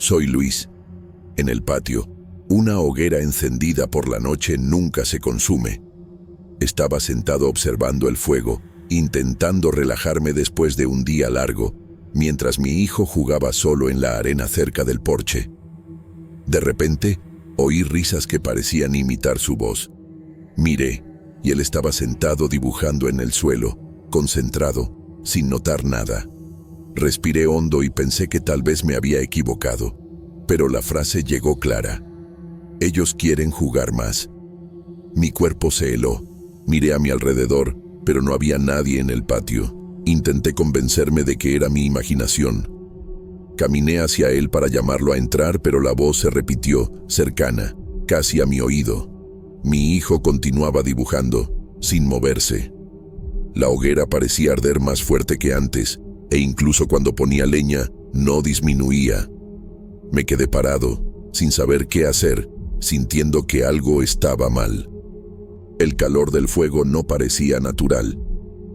Soy Luis. En el patio, una hoguera encendida por la noche nunca se consume. Estaba sentado observando el fuego, intentando relajarme después de un día largo, mientras mi hijo jugaba solo en la arena cerca del porche. De repente, oí risas que parecían imitar su voz. Miré, y él estaba sentado dibujando en el suelo, concentrado, sin notar nada. Respiré hondo y pensé que tal vez me había equivocado, pero la frase llegó clara. Ellos quieren jugar más. Mi cuerpo se heló. Miré a mi alrededor, pero no había nadie en el patio. Intenté convencerme de que era mi imaginación. Caminé hacia él para llamarlo a entrar, pero la voz se repitió, cercana, casi a mi oído. Mi hijo continuaba dibujando, sin moverse. La hoguera parecía arder más fuerte que antes, e incluso cuando ponía leña, no disminuía. Me quedé parado, sin saber qué hacer, sintiendo que algo estaba mal. El calor del fuego no parecía natural,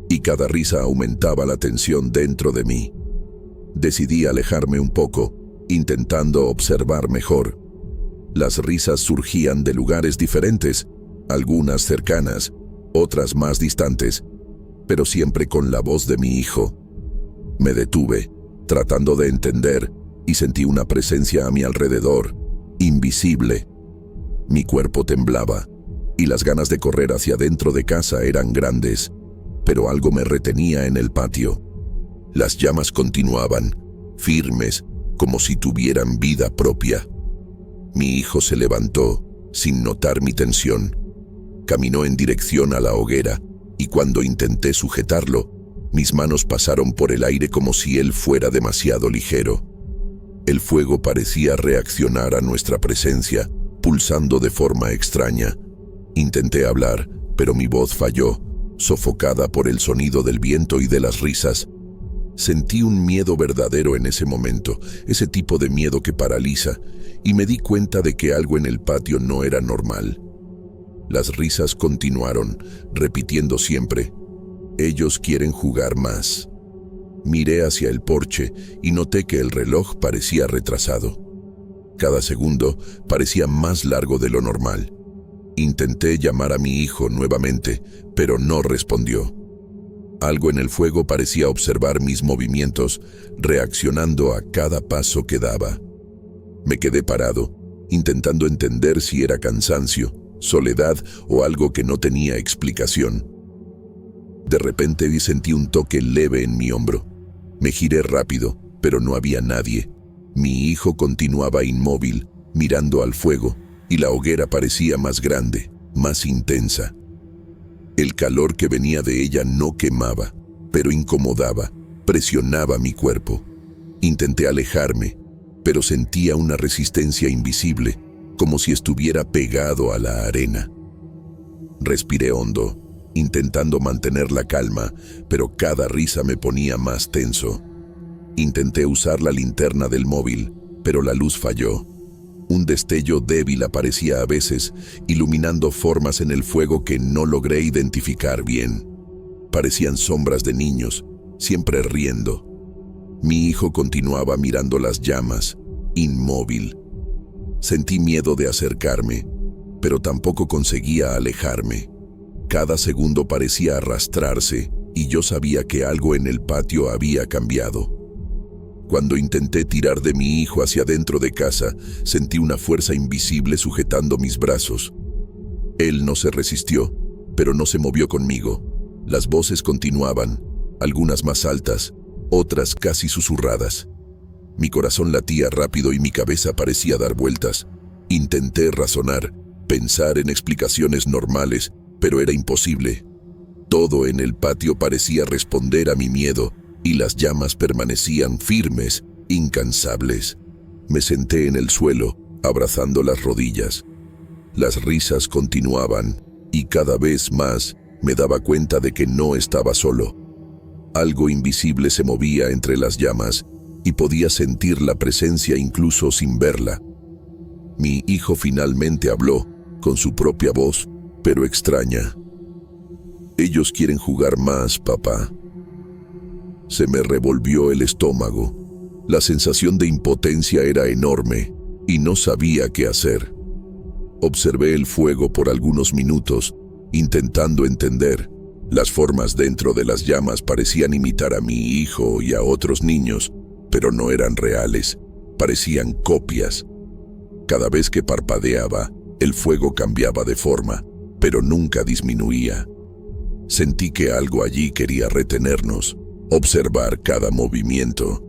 y cada risa aumentaba la tensión dentro de mí. Decidí alejarme un poco, intentando observar mejor. Las risas surgían de lugares diferentes, algunas cercanas, otras más distantes, pero siempre con la voz de mi hijo. Me detuve, tratando de entender, y sentí una presencia a mi alrededor, invisible. Mi cuerpo temblaba, y las ganas de correr hacia dentro de casa eran grandes, pero algo me retenía en el patio. Las llamas continuaban, firmes, como si tuvieran vida propia. Mi hijo se levantó, sin notar mi tensión. Caminó en dirección a la hoguera, y cuando intenté sujetarlo, mis manos pasaron por el aire como si él fuera demasiado ligero. El fuego parecía reaccionar a nuestra presencia, pulsando de forma extraña. Intenté hablar, pero mi voz falló, sofocada por el sonido del viento y de las risas. Sentí un miedo verdadero en ese momento, ese tipo de miedo que paraliza, y me di cuenta de que algo en el patio no era normal. Las risas continuaron, repitiendo siempre, ellos quieren jugar más. Miré hacia el porche y noté que el reloj parecía retrasado. Cada segundo parecía más largo de lo normal. Intenté llamar a mi hijo nuevamente, pero no respondió. Algo en el fuego parecía observar mis movimientos, reaccionando a cada paso que daba. Me quedé parado, intentando entender si era cansancio, soledad o algo que no tenía explicación. De repente sentí un toque leve en mi hombro. Me giré rápido, pero no había nadie. Mi hijo continuaba inmóvil, mirando al fuego, y la hoguera parecía más grande, más intensa. El calor que venía de ella no quemaba, pero incomodaba, presionaba mi cuerpo. Intenté alejarme, pero sentía una resistencia invisible, como si estuviera pegado a la arena. Respiré hondo, intentando mantener la calma, pero cada risa me ponía más tenso. Intenté usar la linterna del móvil, pero la luz falló. Un destello débil aparecía a veces, iluminando formas en el fuego que no logré identificar bien. Parecían sombras de niños, siempre riendo. Mi hijo continuaba mirando las llamas, inmóvil. Sentí miedo de acercarme, pero tampoco conseguía alejarme. Cada segundo parecía arrastrarse, y yo sabía que algo en el patio había cambiado. Cuando intenté tirar de mi hijo hacia dentro de casa, sentí una fuerza invisible sujetando mis brazos. Él no se resistió, pero no se movió conmigo. Las voces continuaban, algunas más altas, otras casi susurradas. Mi corazón latía rápido y mi cabeza parecía dar vueltas. Intenté razonar, pensar en explicaciones normales, pero era imposible. Todo en el patio parecía responder a mi miedo, y las llamas permanecían firmes, incansables. Me senté en el suelo, abrazando las rodillas. Las risas continuaban, y cada vez más me daba cuenta de que no estaba solo. Algo invisible se movía entre las llamas, y podía sentir la presencia incluso sin verla. Mi hijo finalmente habló, con su propia voz, pero extraña. Ellos quieren jugar más, papá. Se me revolvió el estómago. La sensación de impotencia era enorme y no sabía qué hacer. Observé el fuego por algunos minutos, intentando entender. Las formas dentro de las llamas parecían imitar a mi hijo y a otros niños, pero no eran reales, parecían copias. Cada vez que parpadeaba, el fuego cambiaba de forma, pero nunca disminuía. Sentí que algo allí quería retenernos, observar cada movimiento.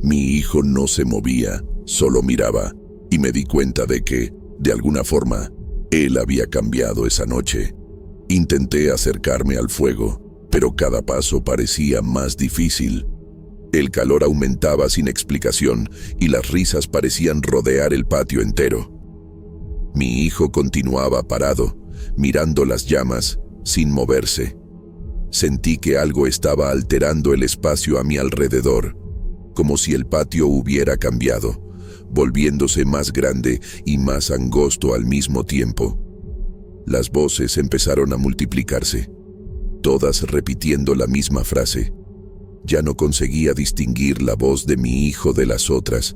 Mi hijo no se movía, solo miraba, y me di cuenta de que, de alguna forma, él había cambiado esa noche. Intenté acercarme al fuego, pero cada paso parecía más difícil. El calor aumentaba sin explicación y las risas parecían rodear el patio entero. Mi hijo continuaba parado, mirando las llamas, sin moverse. Sentí que algo estaba alterando el espacio a mi alrededor, como si el patio hubiera cambiado, volviéndose más grande y más angosto al mismo tiempo. Las voces empezaron a multiplicarse, todas repitiendo la misma frase. Ya no conseguía distinguir la voz de mi hijo de las otras.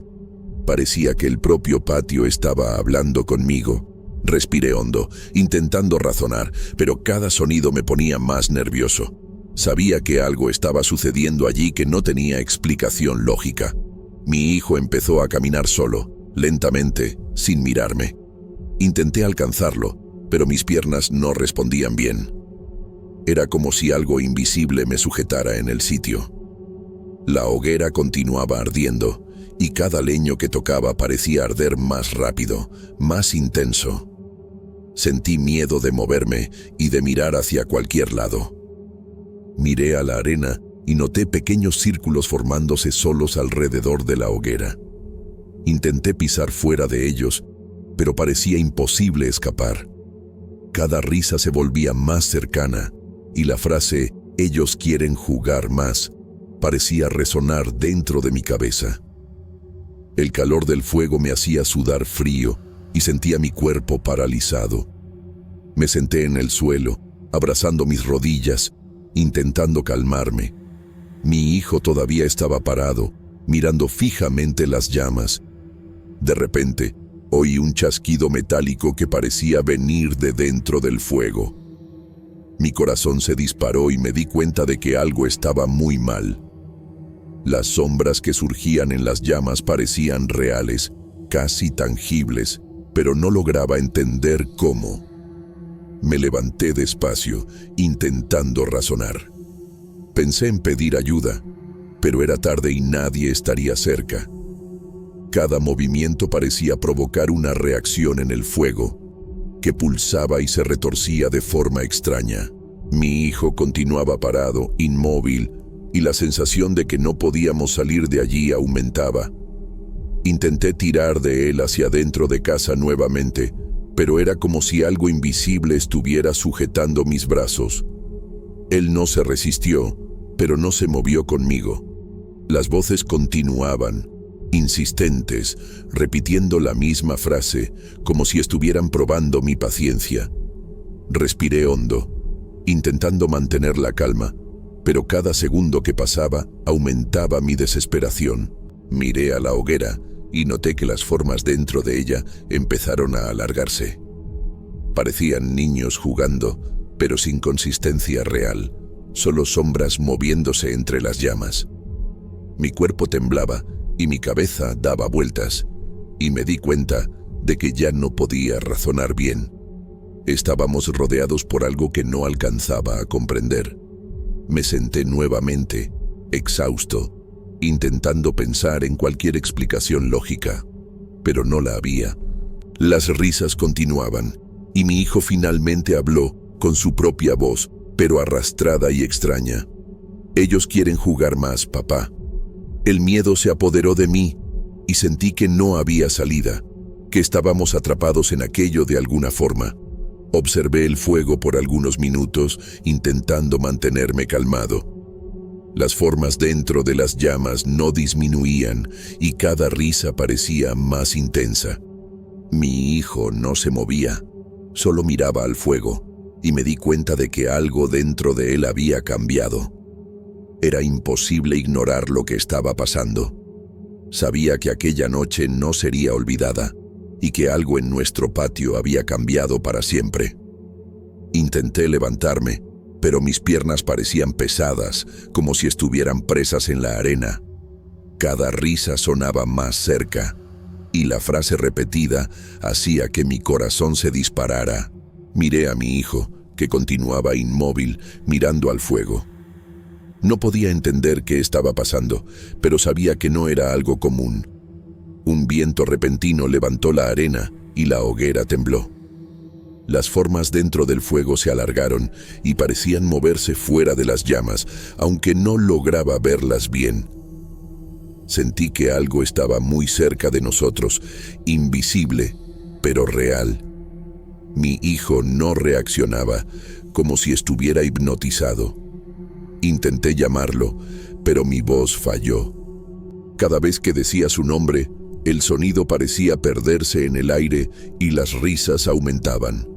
Parecía que el propio patio estaba hablando conmigo. Respiré hondo, intentando razonar, pero cada sonido me ponía más nervioso. Sabía que algo estaba sucediendo allí que no tenía explicación lógica. Mi hijo empezó a caminar solo, lentamente, sin mirarme. Intenté alcanzarlo, pero mis piernas no respondían bien. Era como si algo invisible me sujetara en el sitio. La hoguera continuaba ardiendo, y cada leño que tocaba parecía arder más rápido, más intenso. Sentí miedo de moverme y de mirar hacia cualquier lado. Miré a la arena y noté pequeños círculos formándose solos alrededor de la hoguera. Intenté pisar fuera de ellos, pero parecía imposible escapar. Cada risa se volvía más cercana, y la frase «ellos quieren jugar más» parecía resonar dentro de mi cabeza. El calor del fuego me hacía sudar frío y sentía mi cuerpo paralizado. Me senté en el suelo, abrazando mis rodillas, intentando calmarme. Mi hijo todavía estaba parado, mirando fijamente las llamas. De repente, oí un chasquido metálico que parecía venir de dentro del fuego. Mi corazón se disparó y me di cuenta de que algo estaba muy mal. Las sombras que surgían en las llamas parecían reales, casi tangibles, pero no lograba entender cómo. Me levanté despacio, intentando razonar. Pensé en pedir ayuda, pero era tarde y nadie estaría cerca. Cada movimiento parecía provocar una reacción en el fuego, que pulsaba y se retorcía de forma extraña. Mi hijo continuaba parado, inmóvil, y la sensación de que no podíamos salir de allí aumentaba. Intenté tirar de él hacia dentro de casa nuevamente, pero era como si algo invisible estuviera sujetando mis brazos. Él no se resistió, pero no se movió conmigo. Las voces continuaban, insistentes, repitiendo la misma frase, como si estuvieran probando mi paciencia. Respiré hondo, intentando mantener la calma, pero cada segundo que pasaba aumentaba mi desesperación. Miré a la hoguera y noté que las formas dentro de ella empezaron a alargarse. Parecían niños jugando, pero sin consistencia real, solo sombras moviéndose entre las llamas. Mi cuerpo temblaba y mi cabeza daba vueltas, y me di cuenta de que ya no podía razonar bien. Estábamos rodeados por algo que no alcanzaba a comprender. Me senté nuevamente, exhausto, intentando pensar en cualquier explicación lógica, pero no la había. Las risas continuaban, y mi hijo finalmente habló con su propia voz, pero arrastrada y extraña. «Ellos quieren jugar más, papá». El miedo se apoderó de mí, y sentí que no había salida, que estábamos atrapados en aquello de alguna forma. Observé el fuego por algunos minutos, intentando mantenerme calmado. Las formas dentro de las llamas no disminuían y cada risa parecía más intensa. Mi hijo no se movía, solo miraba al fuego, y me di cuenta de que algo dentro de él había cambiado. Era imposible ignorar lo que estaba pasando. Sabía que aquella noche no sería olvidada y que algo en nuestro patio había cambiado para siempre. Intenté levantarme, pero mis piernas parecían pesadas, como si estuvieran presas en la arena. Cada risa sonaba más cerca, y la frase repetida hacía que mi corazón se disparara. Miré a mi hijo, que continuaba inmóvil, mirando al fuego. No podía entender qué estaba pasando, pero sabía que no era algo común. Un viento repentino levantó la arena y la hoguera tembló. Las formas dentro del fuego se alargaron y parecían moverse fuera de las llamas, aunque no lograba verlas bien. Sentí que algo estaba muy cerca de nosotros, invisible, pero real. Mi hijo no reaccionaba, como si estuviera hipnotizado. Intenté llamarlo, pero mi voz falló. Cada vez que decía su nombre, el sonido parecía perderse en el aire y las risas aumentaban.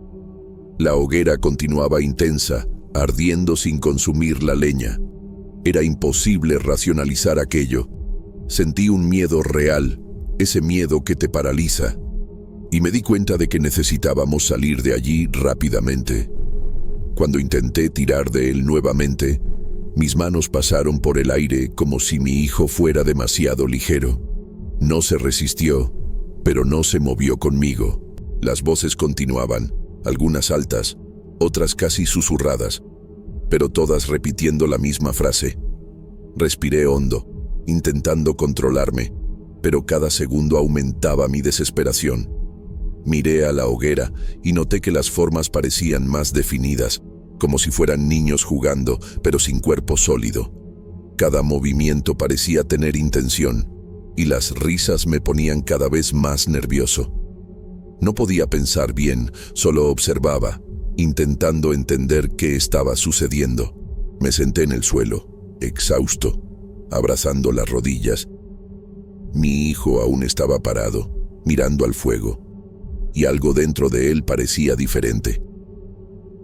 La hoguera continuaba intensa, ardiendo sin consumir la leña. Era imposible racionalizar aquello. Sentí un miedo real, ese miedo que te paraliza, y me di cuenta de que necesitábamos salir de allí rápidamente. Cuando intenté tirar de él nuevamente, mis manos pasaron por el aire como si mi hijo fuera demasiado ligero. No se resistió, pero no se movió conmigo. Las voces continuaban, algunas altas, otras casi susurradas, pero todas repitiendo la misma frase. Respiré hondo, intentando controlarme, pero cada segundo aumentaba mi desesperación. Miré a la hoguera y noté que las formas parecían más definidas, como si fueran niños jugando, pero sin cuerpo sólido. Cada movimiento parecía tener intención, y las risas me ponían cada vez más nervioso. No podía pensar bien, solo observaba, intentando entender qué estaba sucediendo. Me senté en el suelo, exhausto, abrazando las rodillas. Mi hijo aún estaba parado, mirando al fuego, y algo dentro de él parecía diferente.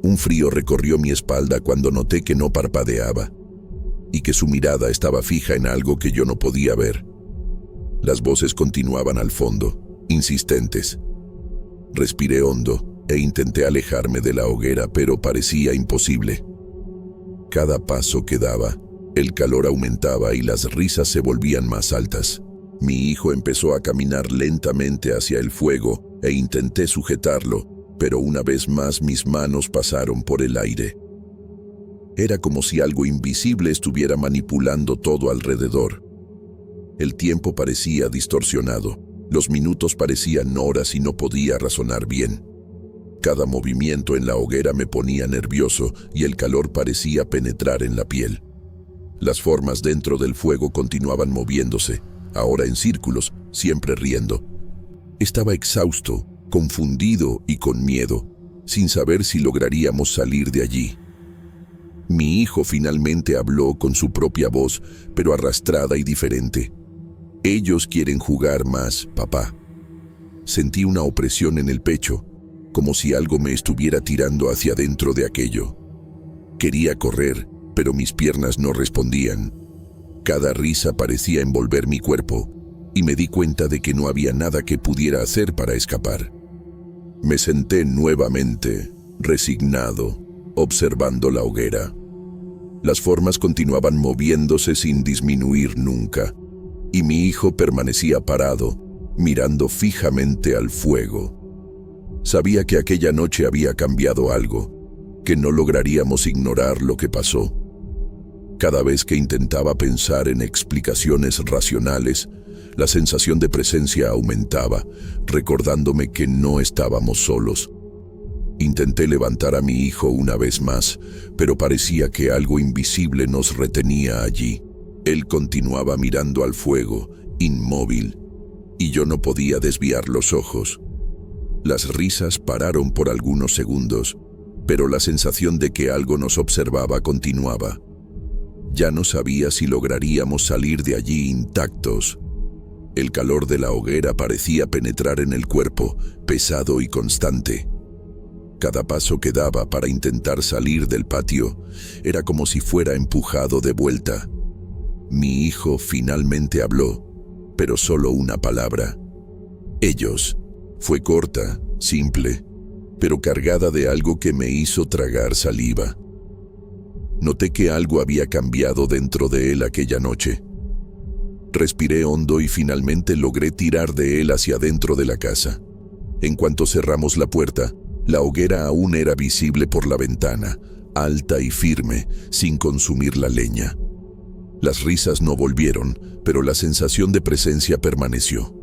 Un frío recorrió mi espalda cuando noté que no parpadeaba, y que su mirada estaba fija en algo que yo no podía ver. Las voces continuaban al fondo, insistentes. Respiré hondo e intenté alejarme de la hoguera, pero parecía imposible. Cada paso que daba, el calor aumentaba y las risas se volvían más altas. Mi hijo empezó a caminar lentamente hacia el fuego e intenté sujetarlo, pero una vez más mis manos pasaron por el aire. Era como si algo invisible estuviera manipulando todo alrededor. El tiempo parecía distorsionado, los minutos parecían horas y no podía razonar bien. Cada movimiento en la hoguera me ponía nervioso y el calor parecía penetrar en la piel. Las formas dentro del fuego continuaban moviéndose, ahora en círculos, siempre riendo. Estaba exhausto, confundido y con miedo, sin saber si lograríamos salir de allí. Mi hijo finalmente habló con su propia voz, pero arrastrada y diferente. Ellos quieren jugar más, papá. Sentí una opresión en el pecho, como si algo me estuviera tirando hacia adentro de aquello. Quería correr, pero mis piernas no respondían. Cada risa parecía envolver mi cuerpo, y me di cuenta de que no había nada que pudiera hacer para escapar. Me senté nuevamente, resignado, observando la hoguera. Las formas continuaban moviéndose sin disminuir nunca, y mi hijo permanecía parado, mirando fijamente al fuego. Sabía que aquella noche había cambiado algo, que no lograríamos ignorar lo que pasó. Cada vez que intentaba pensar en explicaciones racionales, la sensación de presencia aumentaba, recordándome que no estábamos solos. Intenté levantar a mi hijo una vez más, pero parecía que algo invisible nos retenía allí. Él continuaba mirando al fuego, inmóvil, y yo no podía desviar los ojos. Las risas pararon por algunos segundos, pero la sensación de que algo nos observaba continuaba. Ya no sabía si lograríamos salir de allí intactos. El calor de la hoguera parecía penetrar en el cuerpo, pesado y constante. Cada paso que daba para intentar salir del patio era como si fuera empujado de vuelta. Mi hijo finalmente habló, pero solo una palabra. Ellos. Fue corta, simple, pero cargada de algo que me hizo tragar saliva. Noté que algo había cambiado dentro de él aquella noche. Respiré hondo y finalmente logré tirar de él hacia dentro de la casa. En cuanto cerramos la puerta, la hoguera aún era visible por la ventana, alta y firme, sin consumir la leña. Las risas no volvieron, pero la sensación de presencia permaneció.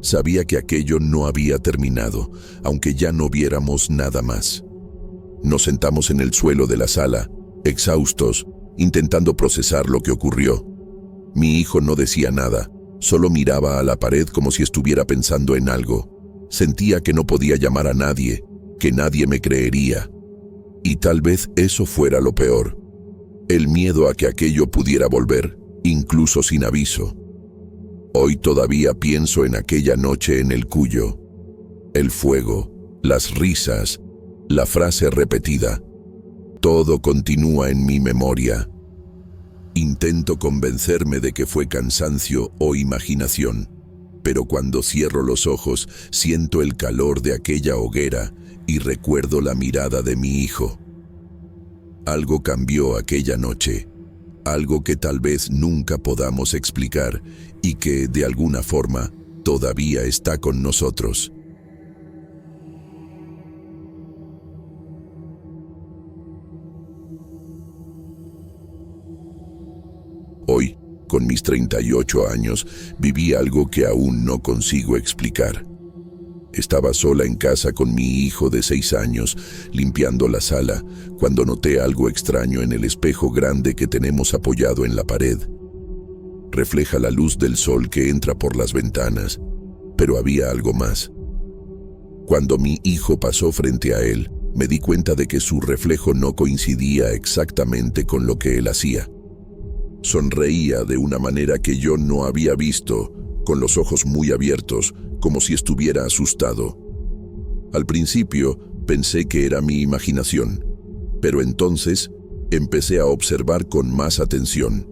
Sabía que aquello no había terminado, aunque ya no viéramos nada más. Nos sentamos en el suelo de la sala, exhaustos, intentando procesar lo que ocurrió. Mi hijo no decía nada, solo miraba a la pared como si estuviera pensando en algo. Sentía que no podía llamar a nadie, que nadie me creería. Y tal vez eso fuera lo peor. El miedo a que aquello pudiera volver, incluso sin aviso. Hoy todavía pienso en aquella noche en el Cuyo. El fuego, las risas, la frase repetida. Todo continúa en mi memoria. Intento convencerme de que fue cansancio o imaginación, pero cuando cierro los ojos siento el calor de aquella hoguera y recuerdo la mirada de mi hijo. Algo cambió aquella noche, algo que tal vez nunca podamos explicar y que, de alguna forma, todavía está con nosotros. Hoy, con mis 38 años, viví algo que aún no consigo explicar. Estaba sola en casa con mi hijo de 6 años, limpiando la sala, cuando noté algo extraño en el espejo grande que tenemos apoyado en la pared. Refleja la luz del sol que entra por las ventanas, pero había algo más. Cuando mi hijo pasó frente a él, me di cuenta de que su reflejo no coincidía exactamente con lo que él hacía. Sonreía de una manera que yo no había visto, con los ojos muy abiertos, como si estuviera asustado. Al principio pensé que era mi imaginación, pero entonces empecé a observar con más atención.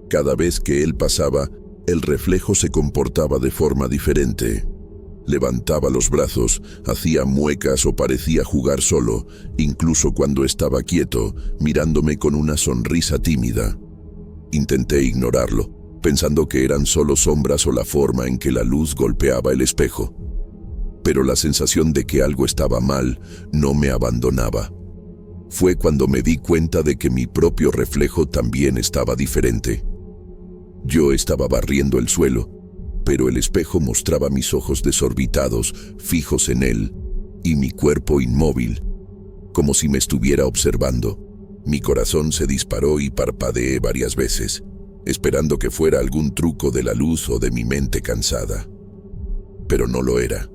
Cada vez que él pasaba, el reflejo se comportaba de forma diferente. Levantaba los brazos, hacía muecas o parecía jugar solo, incluso cuando estaba quieto, mirándome con una sonrisa tímida. Intenté ignorarlo, pensando que eran solo sombras o la forma en que la luz golpeaba el espejo. Pero la sensación de que algo estaba mal no me abandonaba. Fue cuando me di cuenta de que mi propio reflejo también estaba diferente. Yo estaba barriendo el suelo, pero el espejo mostraba mis ojos desorbitados, fijos en él, y mi cuerpo inmóvil, como si me estuviera observando. Mi corazón se disparó y parpadeé varias veces, esperando que fuera algún truco de la luz o de mi mente cansada. Pero no lo era.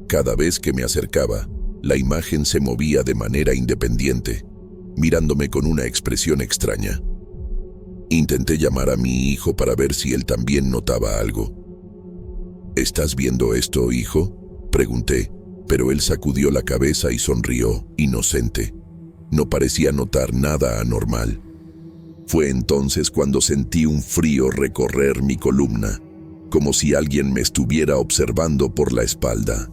Cada vez que me acercaba, la imagen se movía de manera independiente, mirándome con una expresión extraña. Intenté llamar a mi hijo para ver si él también notaba algo. ¿Estás viendo esto, hijo?, pregunté, pero él sacudió la cabeza y sonrió, inocente. No parecía notar nada anormal. Fue entonces cuando sentí un frío recorrer mi columna, como si alguien me estuviera observando por la espalda.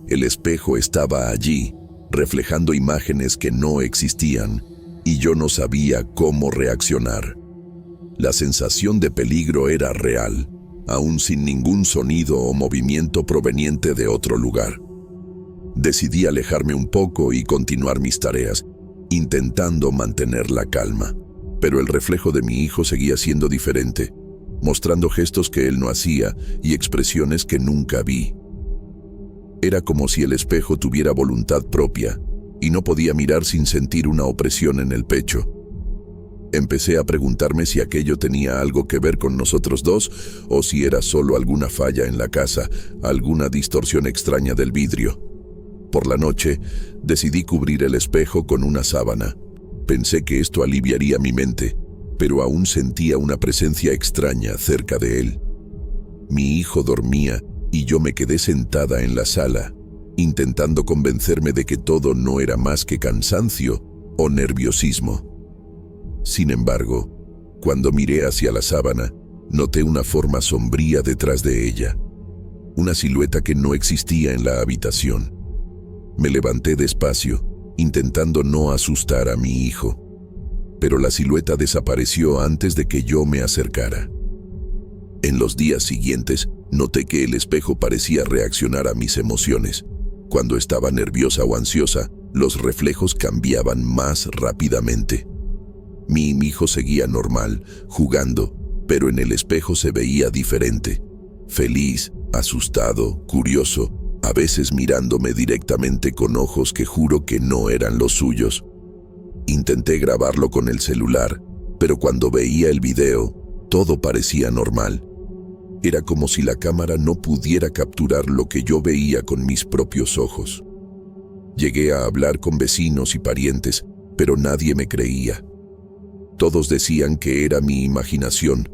El espejo estaba allí, reflejando imágenes que no existían, y yo no sabía cómo reaccionar. La sensación de peligro era real, aún sin ningún sonido o movimiento proveniente de otro lugar. Decidí alejarme un poco y continuar mis tareas, intentando mantener la calma. Pero el reflejo de mi hijo seguía siendo diferente, mostrando gestos que él no hacía y expresiones que nunca vi. Era como si el espejo tuviera voluntad propia, y no podía mirar sin sentir una opresión en el pecho. Empecé a preguntarme si aquello tenía algo que ver con nosotros dos, o si era solo alguna falla en la casa, alguna distorsión extraña del vidrio. Por la noche, decidí cubrir el espejo con una sábana. Pensé que esto aliviaría mi mente, pero aún sentía una presencia extraña cerca de él. Mi hijo dormía y yo me quedé sentada en la sala, intentando convencerme de que todo no era más que cansancio o nerviosismo. Sin embargo, cuando miré hacia la sábana, Noté una forma sombría detrás de ella, una silueta que no existía en la habitación. Me levanté despacio, intentando no asustar a mi hijo, pero la silueta desapareció antes de que yo me acercara. En los días siguientes, noté que el espejo parecía reaccionar a mis emociones. Cuando estaba nerviosa o ansiosa, los reflejos cambiaban más rápidamente. Mi hijo seguía normal, jugando, pero en el espejo se veía diferente. Feliz, asustado, curioso, a veces mirándome directamente con ojos que juro que no eran los suyos. Intenté grabarlo con el celular, pero cuando veía el video, todo parecía normal. Era como si la cámara no pudiera capturar lo que yo veía con mis propios ojos. Llegué a hablar con vecinos y parientes, pero nadie me creía. Todos decían que era mi imaginación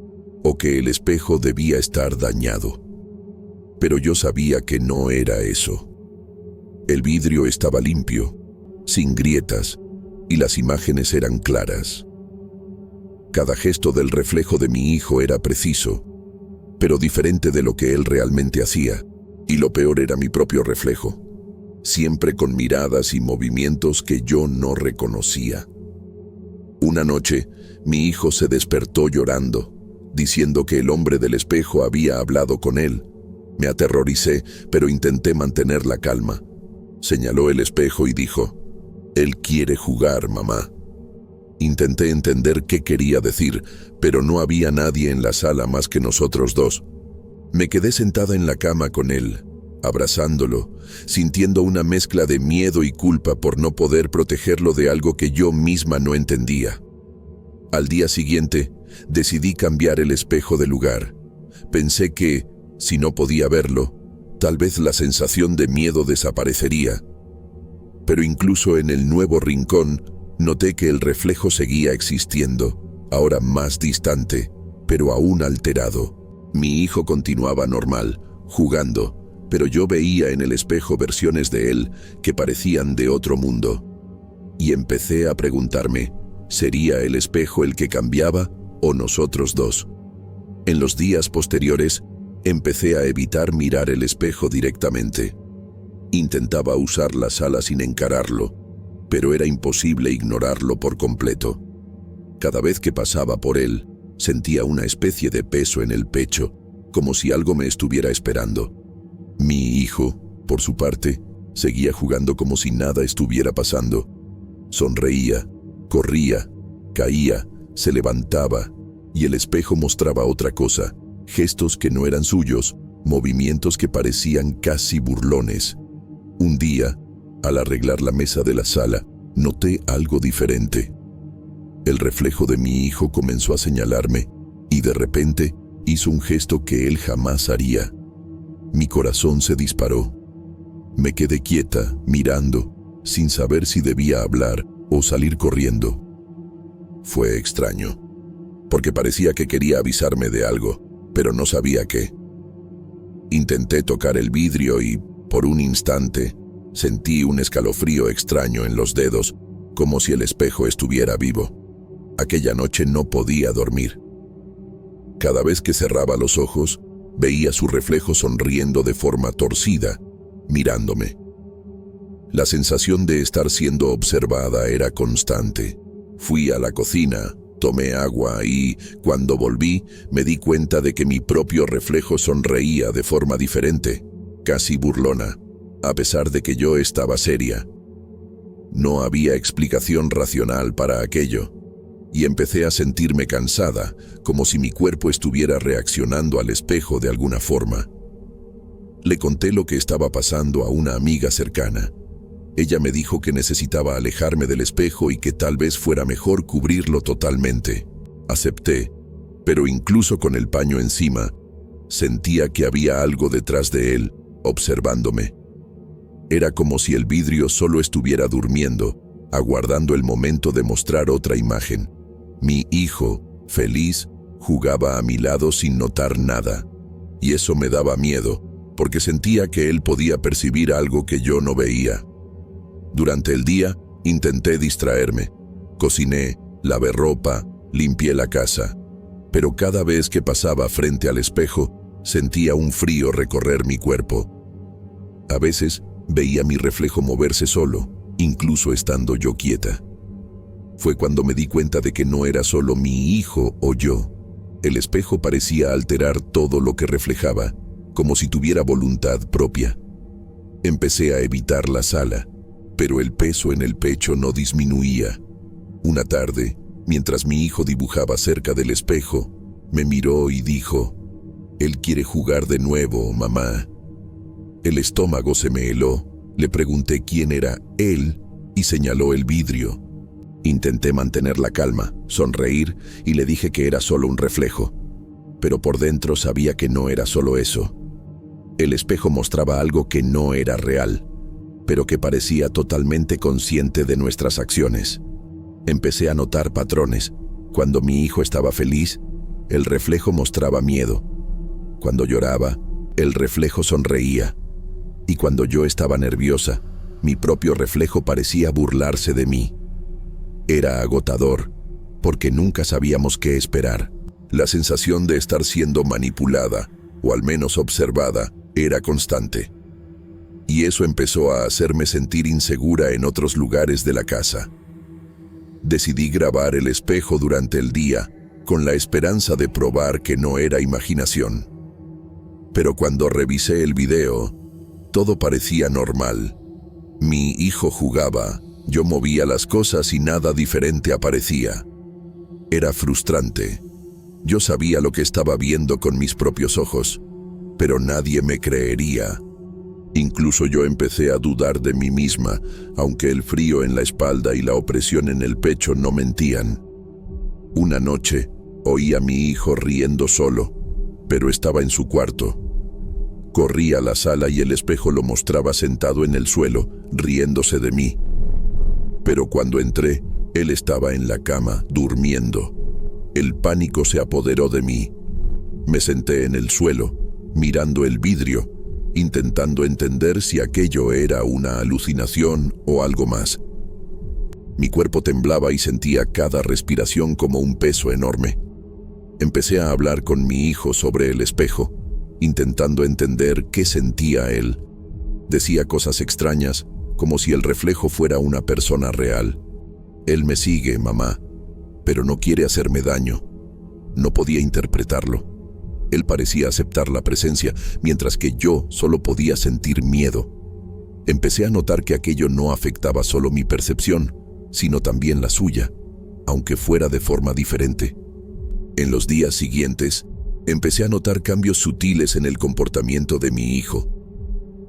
o que el espejo debía estar dañado. Pero yo sabía que no era eso. El vidrio estaba limpio, sin grietas, y las imágenes eran claras. Cada gesto del reflejo de mi hijo era preciso, pero diferente de lo que él realmente hacía, y lo peor era mi propio reflejo, siempre con miradas y movimientos que yo no reconocía. Una noche, mi hijo se despertó llorando, diciendo que el hombre del espejo había hablado con él. Me aterroricé, pero intenté mantener la calma. Señaló el espejo y dijo: «Él quiere jugar, mamá». Intenté entender qué quería decir, pero no había nadie en la sala más que nosotros dos. Me quedé sentada en la cama con él, abrazándolo, sintiendo una mezcla de miedo y culpa por no poder protegerlo de algo que yo misma no entendía. Al día siguiente, decidí cambiar el espejo de lugar. Pensé que, si no podía verlo, tal vez la sensación de miedo desaparecería. Pero incluso en el nuevo rincón, noté que el reflejo seguía existiendo, ahora más distante, pero aún alterado. Mi hijo continuaba normal, jugando, pero yo veía en el espejo versiones de él que parecían de otro mundo. Y empecé a preguntarme, ¿sería el espejo el que cambiaba o nosotros dos? En los días posteriores, empecé a evitar mirar el espejo directamente. Intentaba usar la sala sin encararlo, pero era imposible ignorarlo por completo. Cada vez que pasaba por él, sentía una especie de peso en el pecho, como si algo me estuviera esperando. Mi hijo, por su parte, seguía jugando como si nada estuviera pasando. Sonreía, corría, caía, se levantaba, y el espejo mostraba otra cosa, gestos que no eran suyos, movimientos que parecían casi burlones. Un día, al arreglar la mesa de la sala, noté algo diferente. El reflejo de mi hijo comenzó a señalarme, y de repente hizo un gesto que él jamás haría. Mi corazón se disparó. Me quedé quieta, mirando, sin saber si debía hablar o salir corriendo. Fue extraño, porque parecía que quería avisarme de algo, pero no sabía qué. Intenté tocar el vidrio y, por un instante, sentí un escalofrío extraño en los dedos, como si el espejo estuviera vivo. Aquella noche no podía dormir. Cada vez que cerraba los ojos, veía su reflejo sonriendo de forma torcida, mirándome. La sensación de estar siendo observada era constante. Fui a la cocina, tomé agua y, cuando volví, me di cuenta de que mi propio reflejo sonreía de forma diferente, casi burlona, a pesar de que yo estaba seria. No había explicación racional para aquello, y empecé a sentirme cansada, como si mi cuerpo estuviera reaccionando al espejo de alguna forma. Le conté lo que estaba pasando a una amiga cercana. Ella me dijo que necesitaba alejarme del espejo y que tal vez fuera mejor cubrirlo totalmente. Acepté, pero incluso con el paño encima, sentía que había algo detrás de él, observándome. Era como si el vidrio solo estuviera durmiendo, aguardando el momento de mostrar otra imagen. Mi hijo, feliz, jugaba a mi lado sin notar nada, y eso me daba miedo, porque sentía que él podía percibir algo que yo no veía. Durante el día, intenté distraerme. Cociné, lavé ropa, limpié la casa. pero cada vez que pasaba frente al espejo, sentía un frío recorrer mi cuerpo. A veces veía mi reflejo moverse solo, incluso estando yo quieta. Fue cuando me di cuenta de que no era solo mi hijo o yo. El espejo parecía alterar todo lo que reflejaba, como si tuviera voluntad propia. Empecé a evitar la sala, pero el peso en el pecho no disminuía. Una tarde, mientras mi hijo dibujaba cerca del espejo, me miró y dijo: «Él quiere jugar de nuevo, mamá». El estómago se me heló. Le pregunté quién era él y señaló el vidrio. Intenté mantener la calma, sonreír y le dije que era solo un reflejo. Pero por dentro sabía que no era solo eso. El espejo mostraba algo que no era real, pero que parecía totalmente consciente de nuestras acciones. Empecé a notar patrones. Cuando mi hijo estaba feliz, el reflejo mostraba miedo. Cuando lloraba, el reflejo sonreía. Y cuando yo estaba nerviosa, mi propio reflejo parecía burlarse de mí. Era agotador, porque nunca sabíamos qué esperar. La sensación de estar siendo manipulada, o al menos observada, era constante. Y eso empezó a hacerme sentir insegura en otros lugares de la casa. Decidí grabar el espejo durante el día, con la esperanza de probar que no era imaginación. Pero cuando revisé el video, todo parecía normal. Mi hijo jugaba, yo movía las cosas y nada diferente aparecía. Era frustrante. Yo sabía lo que estaba viendo con mis propios ojos, pero nadie me creería. Incluso yo empecé a dudar de mí misma, aunque el frío en la espalda y la opresión en el pecho no mentían. Una noche, oí a mi hijo riendo solo, pero estaba en su cuarto. Corrí a la sala y el espejo lo mostraba sentado en el suelo, riéndose de mí. Pero cuando entré, él estaba en la cama, durmiendo. El pánico se apoderó de mí. Me senté en el suelo, mirando el vidrio, intentando entender si aquello era una alucinación o algo más. Mi cuerpo temblaba y sentía cada respiración como un peso enorme. Empecé a hablar con mi hijo sobre el espejo, intentando entender qué sentía él. Decía cosas extrañas, como si el reflejo fuera una persona real. Él me sigue, mamá, pero no quiere hacerme daño. No podía interpretarlo. Él parecía aceptar la presencia, mientras que yo solo podía sentir miedo. Empecé a notar que aquello no afectaba solo mi percepción, sino también la suya, aunque fuera de forma diferente. En los días siguientes, empecé a notar cambios sutiles en el comportamiento de mi hijo.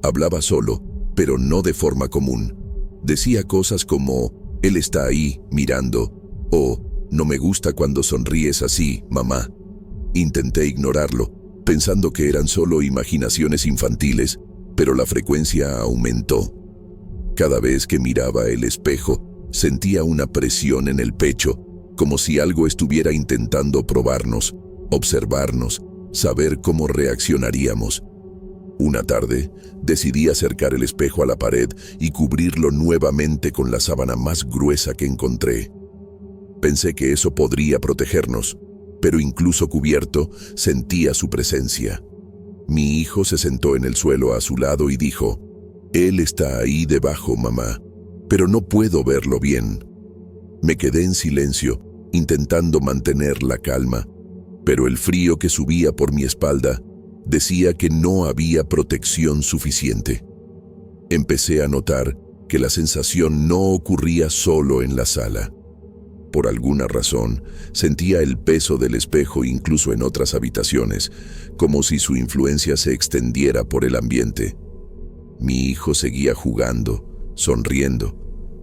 Hablaba solo, pero no de forma común. Decía cosas como: «Él está ahí, mirando», o «No me gusta cuando sonríes así, mamá». Intenté ignorarlo, pensando que eran solo imaginaciones infantiles, pero la frecuencia aumentó. Cada vez que miraba el espejo, sentía una presión en el pecho, como si algo estuviera intentando probarnos, observarnos, saber cómo reaccionaríamos. Una tarde, decidí acercar el espejo a la pared y cubrirlo nuevamente con la sábana más gruesa que encontré. Pensé que eso podría protegernos, pero incluso cubierto, sentía su presencia. Mi hijo se sentó en el suelo a su lado y dijo: «Él está ahí debajo, mamá, pero no puedo verlo bien». Me quedé en silencio, intentando mantener la calma, pero el frío que subía por mi espalda decía que no había protección suficiente. Empecé a notar que la sensación no ocurría solo en la sala. Por alguna razón, sentía el peso del espejo incluso en otras habitaciones, como si su influencia se extendiera por el ambiente. Mi hijo seguía jugando, sonriendo,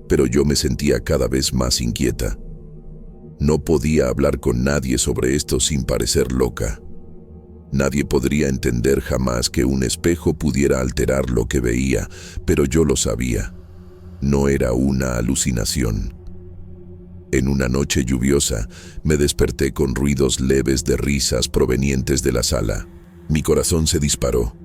pero yo me sentía cada vez más inquieta. No podía hablar con nadie sobre esto sin parecer loca. Nadie podría entender jamás que un espejo pudiera alterar lo que veía, pero yo lo sabía. No era una alucinación. En una noche lluviosa, me desperté con ruidos leves de risas provenientes de la sala. Mi corazón se disparó.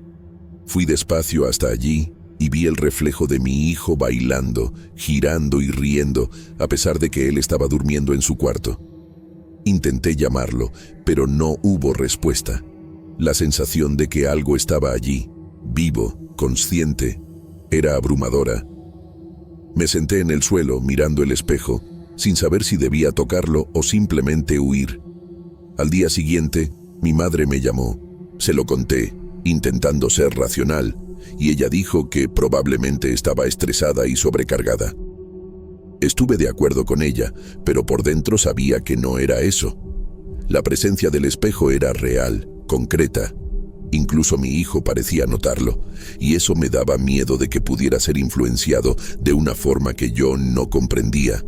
Fui despacio hasta allí y vi el reflejo de mi hijo bailando, girando y riendo, a pesar de que él estaba durmiendo en su cuarto. Intenté llamarlo, pero no hubo respuesta. La sensación de que algo estaba allí, vivo, consciente, era abrumadora. Me senté en el suelo mirando el espejo, sin saber si debía tocarlo o simplemente huir. Al día siguiente, mi madre me llamó. Se lo conté, intentando ser racional, y ella dijo que probablemente estaba estresada y sobrecargada. Estuve de acuerdo con ella, pero por dentro sabía que no era eso. La presencia del espejo era real, concreta. Incluso mi hijo parecía notarlo, y eso me daba miedo de que pudiera ser influenciado de una forma que yo no comprendía.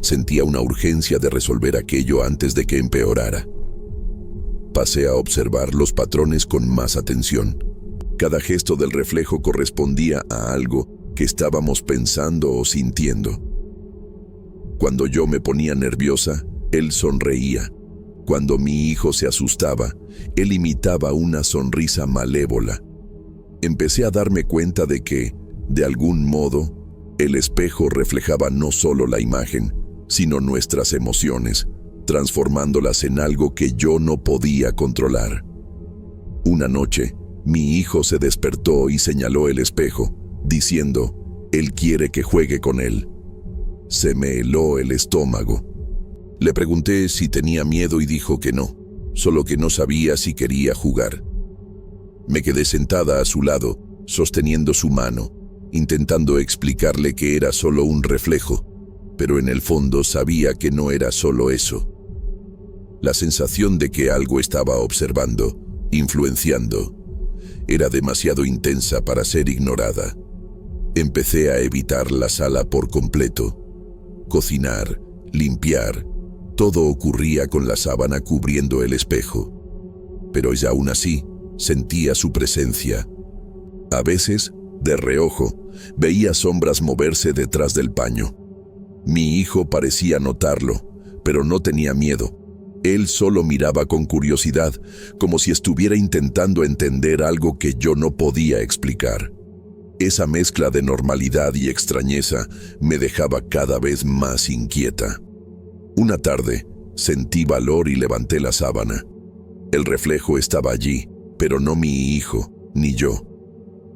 Sentía una urgencia de resolver aquello antes de que empeorara. Pasé a observar los patrones con más atención. Cada gesto del reflejo correspondía a algo que estábamos pensando o sintiendo. Cuando yo me ponía nerviosa, él sonreía. Cuando mi hijo se asustaba, él imitaba una sonrisa malévola. Empecé a darme cuenta de que, de algún modo, el espejo reflejaba no solo la imagen, sino nuestras emociones, transformándolas en algo que yo no podía controlar. Una noche, mi hijo se despertó y señaló el espejo, diciendo, «Él quiere que juegue con él». Se me heló el estómago. Le pregunté si tenía miedo y dijo que no, solo que no sabía si quería jugar. Me quedé sentada a su lado, sosteniendo su mano, intentando explicarle que era solo un reflejo, pero en el fondo sabía que no era solo eso. La sensación de que algo estaba observando, influenciando, era demasiado intensa para ser ignorada. Empecé a evitar la sala por completo. Cocinar, limpiar, todo ocurría con la sábana cubriendo el espejo. Pero ya aún así, sentía su presencia. A veces, de reojo, veía sombras moverse detrás del paño. Mi hijo parecía notarlo, pero no tenía miedo. Él solo miraba con curiosidad, como si estuviera intentando entender algo que yo no podía explicar. Esa mezcla de normalidad y extrañeza me dejaba cada vez más inquieta. Una tarde, sentí valor y levanté la sábana. El reflejo estaba allí, pero no mi hijo, ni yo.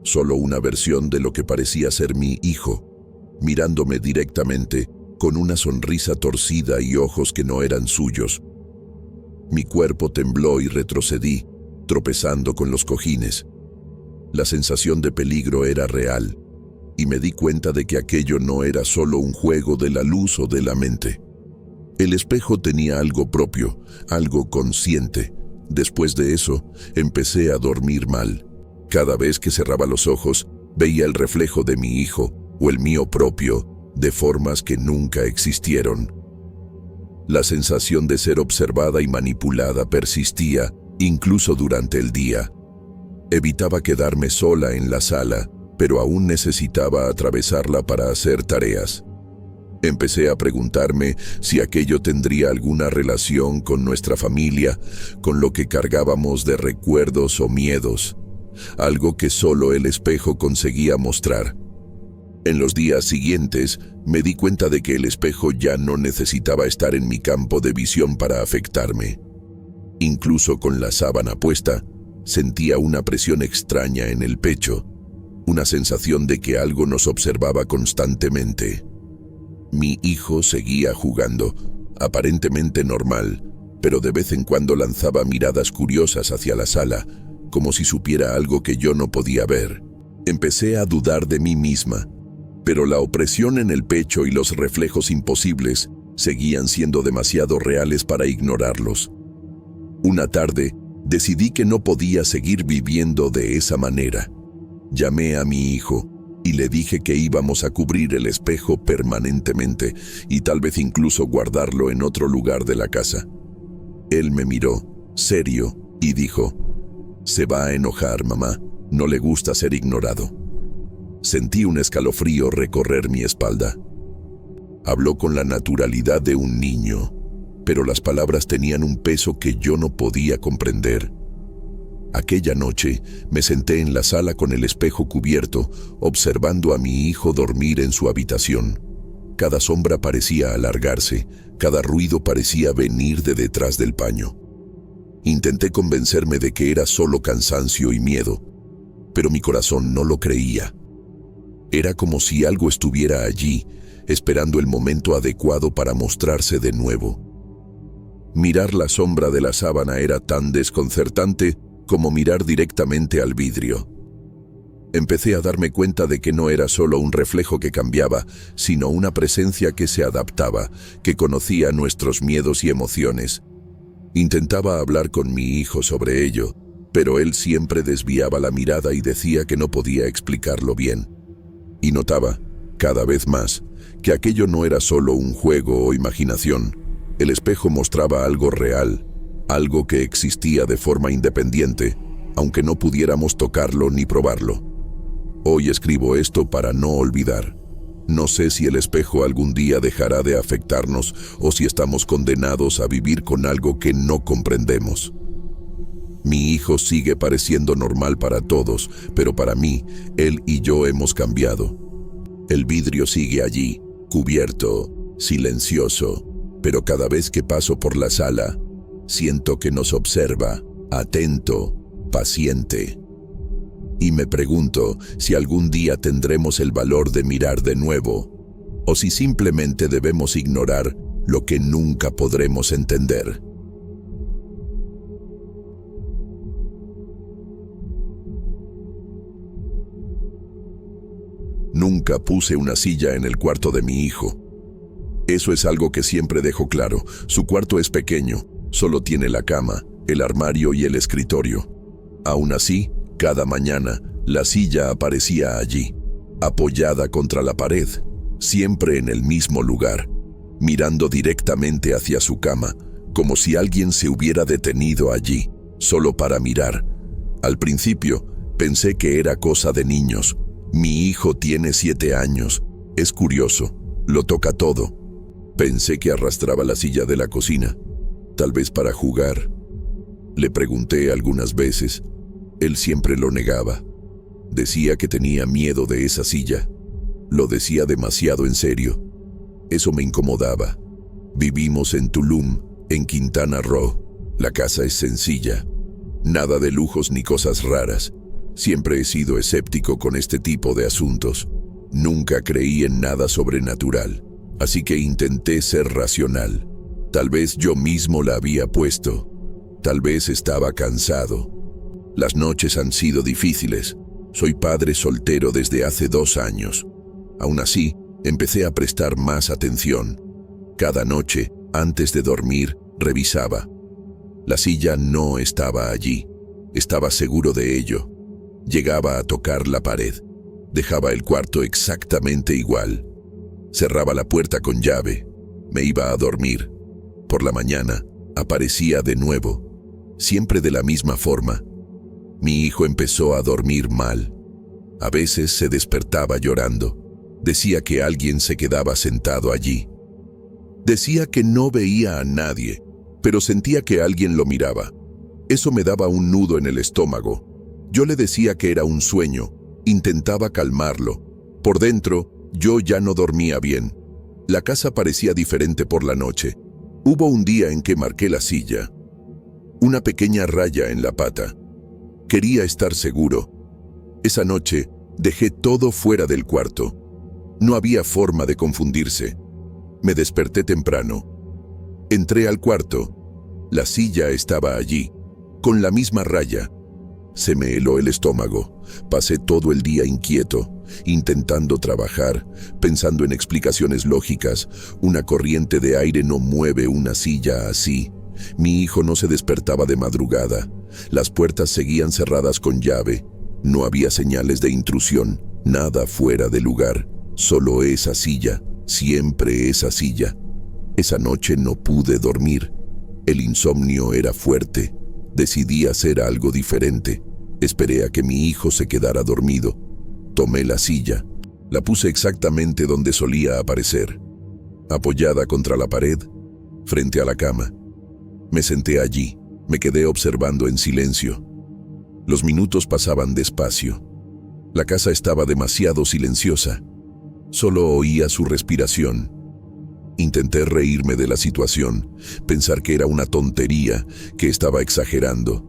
Solo una versión de lo que parecía ser mi hijo, mirándome directamente, con una sonrisa torcida y ojos que no eran suyos. Mi cuerpo tembló y retrocedí, tropezando con los cojines. La sensación de peligro era real, y me di cuenta de que aquello no era solo un juego de la luz o de la mente. El espejo tenía algo propio, algo consciente. Después de eso, empecé a dormir mal. Cada vez que cerraba los ojos, veía el reflejo de mi hijo, o el mío propio, de formas que nunca existieron. La sensación de ser observada y manipulada persistía, incluso durante el día. Evitaba quedarme sola en la sala, pero aún necesitaba atravesarla para hacer tareas. Empecé a preguntarme si aquello tendría alguna relación con nuestra familia, con lo que cargábamos de recuerdos o miedos, algo que solo el espejo conseguía mostrar. En los días siguientes, me di cuenta de que el espejo ya no necesitaba estar en mi campo de visión para afectarme. Incluso con la sábana puesta, sentía una presión extraña en el pecho, una sensación de que algo nos observaba constantemente. Mi hijo seguía jugando, aparentemente normal, pero de vez en cuando lanzaba miradas curiosas hacia la sala, como si supiera algo que yo no podía ver. Empecé a dudar de mí misma, pero la opresión en el pecho y los reflejos imposibles seguían siendo demasiado reales para ignorarlos. Una tarde, decidí que no podía seguir viviendo de esa manera. Llamé a mi hijo y le dije que íbamos a cubrir el espejo permanentemente y tal vez incluso guardarlo en otro lugar de la casa. Él me miró, serio, y dijo, «Se va a enojar, mamá. No le gusta ser ignorado». Sentí un escalofrío recorrer mi espalda. Habló con la naturalidad de un niño, pero las palabras tenían un peso que yo no podía comprender. Aquella noche me senté en la sala con el espejo cubierto, observando a mi hijo dormir en su habitación. Cada sombra parecía alargarse, cada ruido parecía venir de detrás del paño. Intenté convencerme de que era solo cansancio y miedo, pero mi corazón no lo creía. Era como si algo estuviera allí, esperando el momento adecuado para mostrarse de nuevo. Mirar la sombra de la sábana era tan desconcertante como mirar directamente al vidrio. Empecé a darme cuenta de que no era solo un reflejo que cambiaba, sino una presencia que se adaptaba, que conocía nuestros miedos y emociones. Intentaba hablar con mi hijo sobre ello, pero él siempre desviaba la mirada y decía que no podía explicarlo bien. Y notaba, cada vez más, que aquello no era solo un juego o imaginación. El espejo mostraba algo real, algo que existía de forma independiente, aunque no pudiéramos tocarlo ni probarlo. Hoy escribo esto para no olvidar. No sé si el espejo algún día dejará de afectarnos o si estamos condenados a vivir con algo que no comprendemos. Mi hijo sigue pareciendo normal para todos, pero para mí, él y yo hemos cambiado. El vidrio sigue allí, cubierto, silencioso, pero cada vez que paso por la sala, siento que nos observa, atento, paciente. Y me pregunto si algún día tendremos el valor de mirar de nuevo, o si simplemente debemos ignorar lo que nunca podremos entender. Nunca puse una silla en el cuarto de mi hijo. Eso es algo que siempre dejo claro. Su cuarto es pequeño, solo tiene la cama, el armario y el escritorio. Aún así, cada mañana, la silla aparecía allí, apoyada contra la pared, siempre en el mismo lugar, mirando directamente hacia su cama, como si alguien se hubiera detenido allí, solo para mirar. Al principio, pensé que era cosa de niños. Mi hijo tiene 7 años, es curioso, lo toca todo. Pensé que arrastraba la silla de la cocina, tal vez para jugar. Le pregunté algunas veces, él siempre lo negaba. Decía que tenía miedo de esa silla. Lo decía demasiado en serio. Eso me incomodaba. Vivimos en Tulum, en Quintana Roo. La casa es sencilla. Nada de lujos ni cosas raras. Siempre he sido escéptico con este tipo de asuntos. Nunca creí en nada sobrenatural, así que intenté ser racional. Tal vez yo mismo la había puesto. Tal vez estaba cansado. Las noches han sido difíciles. Soy padre soltero desde hace 2 años. Aún así, empecé a prestar más atención. Cada noche, antes de dormir, revisaba. La silla no estaba allí. Estaba seguro de ello. Llegaba a tocar la pared. Dejaba el cuarto exactamente igual. Cerraba la puerta con llave. Me iba a dormir. Por la mañana, aparecía de nuevo. Siempre de la misma forma. Mi hijo empezó a dormir mal. A veces se despertaba llorando. Decía que alguien se quedaba sentado allí. Decía que no veía a nadie, pero sentía que alguien lo miraba. Eso me daba un nudo en el estómago. Yo le decía que era un sueño, intentaba calmarlo. Por dentro, yo ya no dormía bien. La casa parecía diferente por la noche. Hubo un día en que marqué la silla. Una pequeña raya en la pata. Quería estar seguro. Esa noche, dejé todo fuera del cuarto. No había forma de confundirse. Me desperté temprano. Entré al cuarto. La silla estaba allí, con la misma raya. Se me heló el estómago. Pasé todo el día inquieto, intentando trabajar, pensando en explicaciones lógicas. Una corriente de aire no mueve una silla así. Mi hijo no se despertaba de madrugada. Las puertas seguían cerradas con llave. No había señales de intrusión, nada fuera de lugar. Solo esa silla, siempre esa silla. Esa noche no pude dormir. El insomnio era fuerte. Decidí hacer algo diferente. Esperé a que mi hijo se quedara dormido. Tomé la silla. La puse exactamente donde solía aparecer, apoyada contra la pared, frente a la cama. Me senté allí. Me quedé observando en silencio. Los minutos pasaban despacio. La casa estaba demasiado silenciosa. Solo oía su respiración. Intenté reírme de la situación, pensar que era una tontería, que estaba exagerando.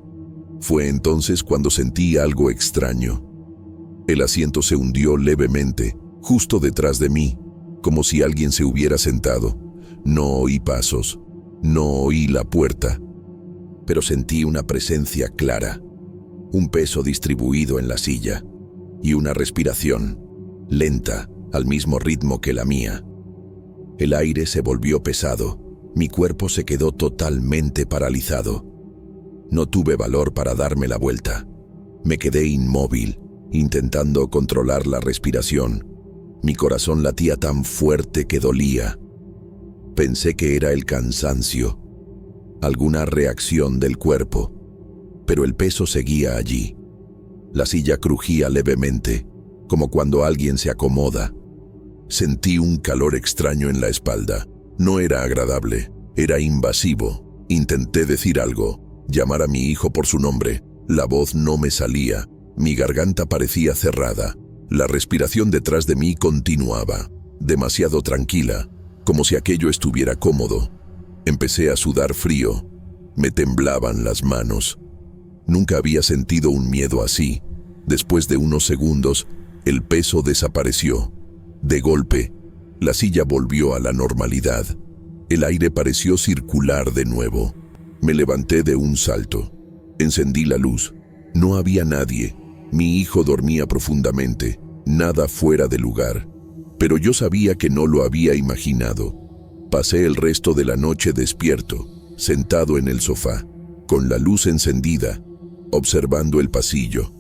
Fue entonces cuando sentí algo extraño. El asiento se hundió levemente, justo detrás de mí, como si alguien se hubiera sentado. No oí pasos, no oí la puerta, pero sentí una presencia clara, un peso distribuido en la silla y una respiración lenta, al mismo ritmo que la mía. El aire se volvió pesado, mi cuerpo se quedó totalmente paralizado. No tuve valor para darme la vuelta. Me quedé inmóvil, intentando controlar la respiración. Mi corazón latía tan fuerte que dolía. Pensé que era el cansancio, alguna reacción del cuerpo, pero el peso seguía allí. La silla crujía levemente, como cuando alguien se acomoda. Sentí un calor extraño en la espalda. No era agradable, era invasivo. Intenté decir algo, llamar a mi hijo por su nombre. La voz no me salía, mi garganta parecía cerrada. La respiración detrás de mí continuaba, demasiado tranquila, como si aquello estuviera cómodo. Empecé a sudar frío, me temblaban las manos. Nunca había sentido un miedo así. Después de unos segundos, el peso desapareció. De golpe, la silla volvió a la normalidad. El aire pareció circular de nuevo. Me levanté de un salto. Encendí la luz. No había nadie. Mi hijo dormía profundamente, nada fuera de lugar. Pero yo sabía que no lo había imaginado. Pasé el resto de la noche despierto, sentado en el sofá, con la luz encendida, observando el pasillo.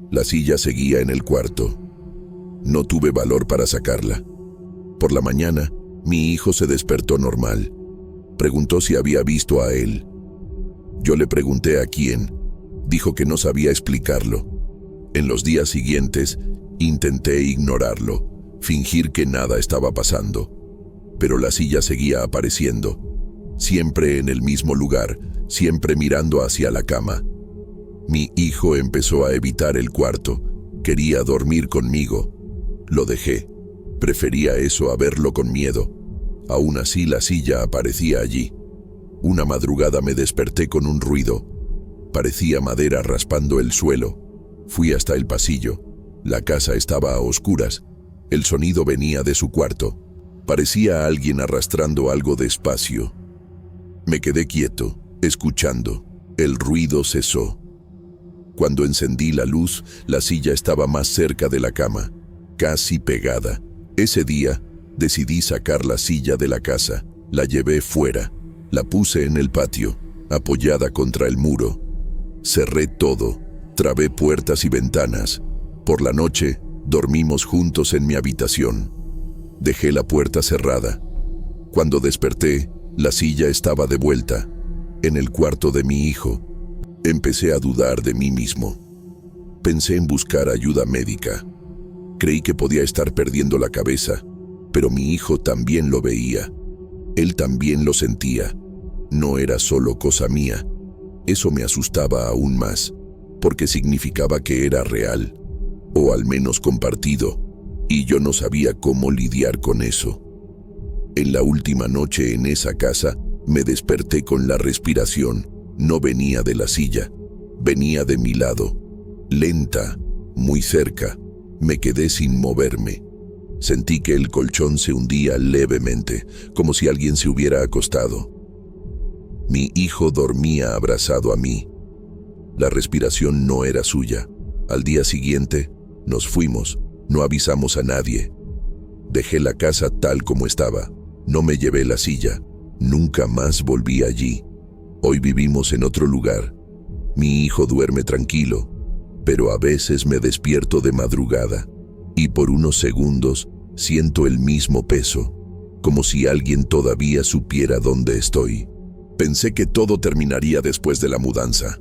La silla seguía en el cuarto. No tuve valor para sacarla. Por la mañana, mi hijo se despertó normal. Preguntó si había visto a él. Yo le pregunté a quién. Dijo que no sabía explicarlo. En los días siguientes, intenté ignorarlo, fingir que nada estaba pasando. Pero la silla seguía apareciendo, siempre en el mismo lugar, siempre mirando hacia la cama. Mi hijo empezó a evitar el cuarto, quería dormir conmigo. Lo dejé, prefería eso a verlo con miedo. Aún así la silla aparecía allí. Una madrugada me desperté con un ruido. Parecía madera raspando el suelo. Fui hasta el pasillo. La casa estaba a oscuras. El sonido venía de su cuarto. Parecía alguien arrastrando algo despacio. Me quedé quieto, escuchando. El ruido cesó. Cuando encendí la luz, la silla estaba más cerca de la cama, casi pegada. Ese día, decidí sacar la silla de la casa. La llevé fuera. La puse en el patio, apoyada contra el muro. Cerré todo, trabé puertas y ventanas. Por la noche, dormimos juntos en mi habitación. Dejé la puerta cerrada. Cuando desperté, la silla estaba de vuelta, en el cuarto de mi hijo. Empecé a dudar de mí mismo. Pensé en buscar ayuda médica. Creí que podía estar perdiendo la cabeza, pero mi hijo también lo veía. Él también lo sentía. No era solo cosa mía. Eso me asustaba aún más, porque significaba que era real, o al menos compartido, y yo no sabía cómo lidiar con eso. En la última noche en esa casa, me desperté con la respiración. No venía de la silla, venía de mi lado, lenta, muy cerca. Me quedé sin moverme. Sentí que el colchón se hundía levemente, como si alguien se hubiera acostado. Mi hijo dormía abrazado a mí. La respiración no era suya. Al día siguiente, nos fuimos, no avisamos a nadie. Dejé la casa tal como estaba. No me llevé la silla. Nunca más volví allí. Hoy vivimos en otro lugar. Mi hijo duerme tranquilo, pero a veces me despierto de madrugada y por unos segundos siento el mismo peso, como si alguien todavía supiera dónde estoy. Pensé que todo terminaría después de la mudanza.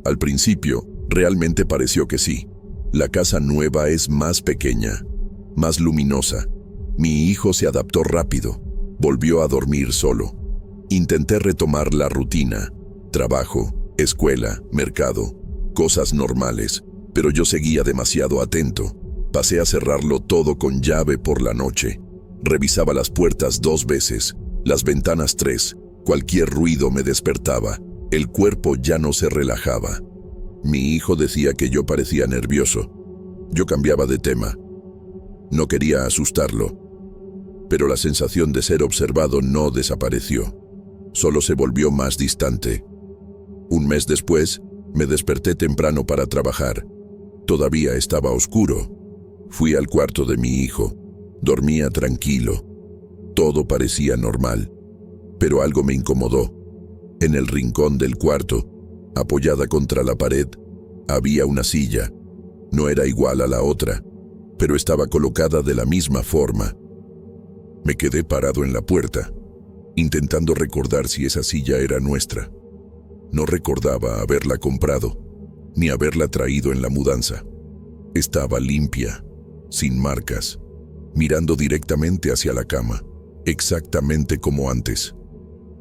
Al principio, realmente pareció que sí. La casa nueva es más pequeña, más luminosa. Mi hijo se adaptó rápido, volvió a dormir solo. Intenté retomar la rutina, trabajo, escuela, mercado, cosas normales, pero yo seguía demasiado atento. Pasé a cerrarlo todo con llave por la noche. Revisaba las puertas 2 veces, las ventanas 3. Cualquier ruido me despertaba. El cuerpo ya no se relajaba. Mi hijo decía que yo parecía nervioso. Yo cambiaba de tema. No quería asustarlo. Pero la sensación de ser observado no desapareció. Solo se volvió más distante. Un mes después, me desperté temprano para trabajar. Todavía estaba oscuro. Fui al cuarto de mi hijo. Dormía tranquilo. Todo parecía normal. Pero algo me incomodó. En el rincón del cuarto, apoyada contra la pared, había una silla. No era igual a la otra, pero estaba colocada de la misma forma. Me quedé parado en la puerta, intentando recordar si esa silla era nuestra. No recordaba haberla comprado, ni haberla traído en la mudanza. Estaba limpia, sin marcas, mirando directamente hacia la cama, exactamente como antes.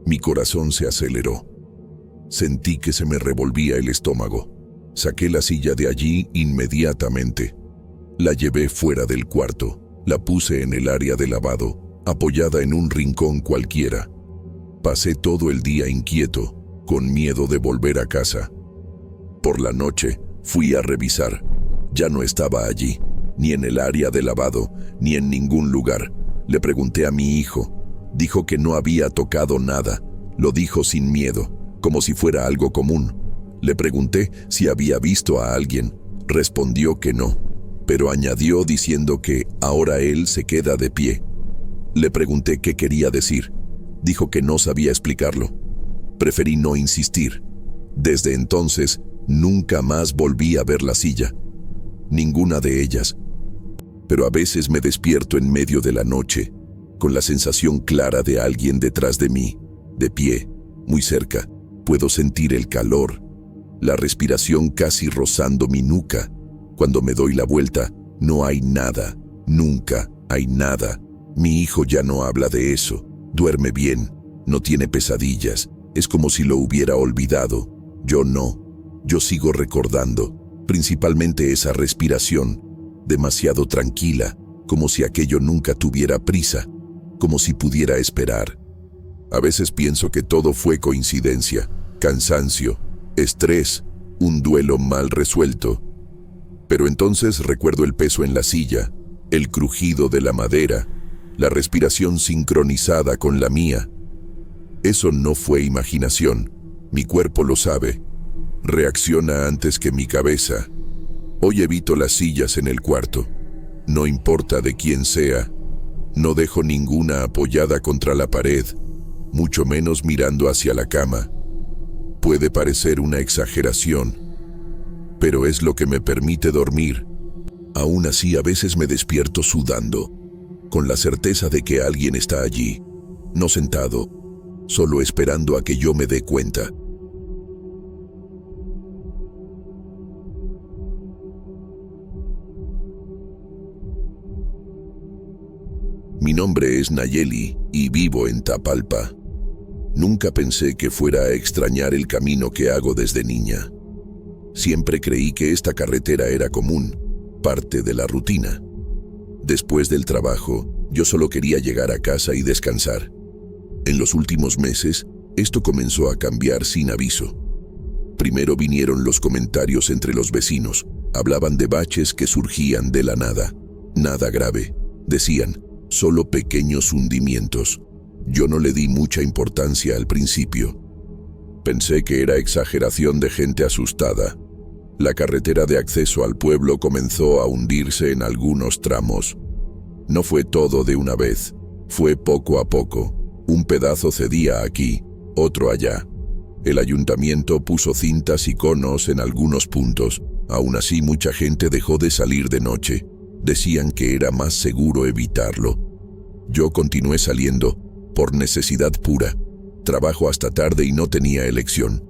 Mi corazón se aceleró. Sentí que se me revolvía el estómago. Saqué la silla de allí inmediatamente. La llevé fuera del cuarto. La puse en el área de lavado, apoyada en un rincón cualquiera. Pasé todo el día inquieto, con miedo de volver a casa. Por la noche, fui a revisar. Ya no estaba allí, ni en el área de lavado, ni en ningún lugar. Le pregunté a mi hijo. Dijo que no había tocado nada. Lo dijo sin miedo, como si fuera algo común. Le pregunté si había visto a alguien. Respondió que no, pero añadió diciendo que ahora él se queda de pie. Le pregunté qué quería decir. Dijo que no sabía explicarlo. Preferí no insistir. Desde entonces, nunca más volví a ver la silla. Ninguna de ellas. Pero a veces me despierto en medio de la noche, con la sensación clara de alguien detrás de mí, de pie, muy cerca. Puedo sentir el calor, la respiración casi rozando mi nuca. Cuando me doy la vuelta, no hay nada, nunca hay nada. Mi hijo ya no habla de eso, duerme bien, no tiene pesadillas, es como si lo hubiera olvidado. Yo no, yo sigo recordando, principalmente esa respiración, demasiado tranquila, como si aquello nunca tuviera prisa, como si pudiera esperar. A veces pienso que todo fue coincidencia, cansancio, estrés, un duelo mal resuelto. Pero entonces recuerdo el peso en la silla, el crujido de la madera, la respiración sincronizada con la mía. Eso no fue imaginación, mi cuerpo lo sabe. Reacciona antes que mi cabeza. Hoy evito las sillas en el cuarto. No importa de quién sea. No dejo ninguna apoyada contra la pared, mucho menos mirando hacia la cama. Puede parecer una exageración, pero es lo que me permite dormir. Aún así, a veces me despierto sudando, con la certeza de que alguien está allí, no sentado, solo esperando a que yo me dé cuenta. Mi nombre es Nayeli y vivo en Tapalpa. Nunca pensé que fuera a extrañar el camino que hago desde niña. Siempre creí que esta carretera era común, parte de la rutina. Después del trabajo, yo solo quería llegar a casa y descansar. En los últimos meses, esto comenzó a cambiar sin aviso. Primero vinieron los comentarios entre los vecinos. Hablaban de baches que surgían de la nada. Nada grave, decían. Solo pequeños hundimientos. Yo no le di mucha importancia al principio. Pensé que era exageración de gente asustada. La carretera de acceso al pueblo comenzó a hundirse en algunos tramos. No fue todo de una vez, fue poco a poco. Un pedazo cedía aquí, otro allá. El ayuntamiento puso cintas y conos en algunos puntos. Aún así, mucha gente dejó de salir de noche. Decían que era más seguro evitarlo. Yo continué saliendo, por necesidad pura. Trabajo hasta tarde y no tenía elección.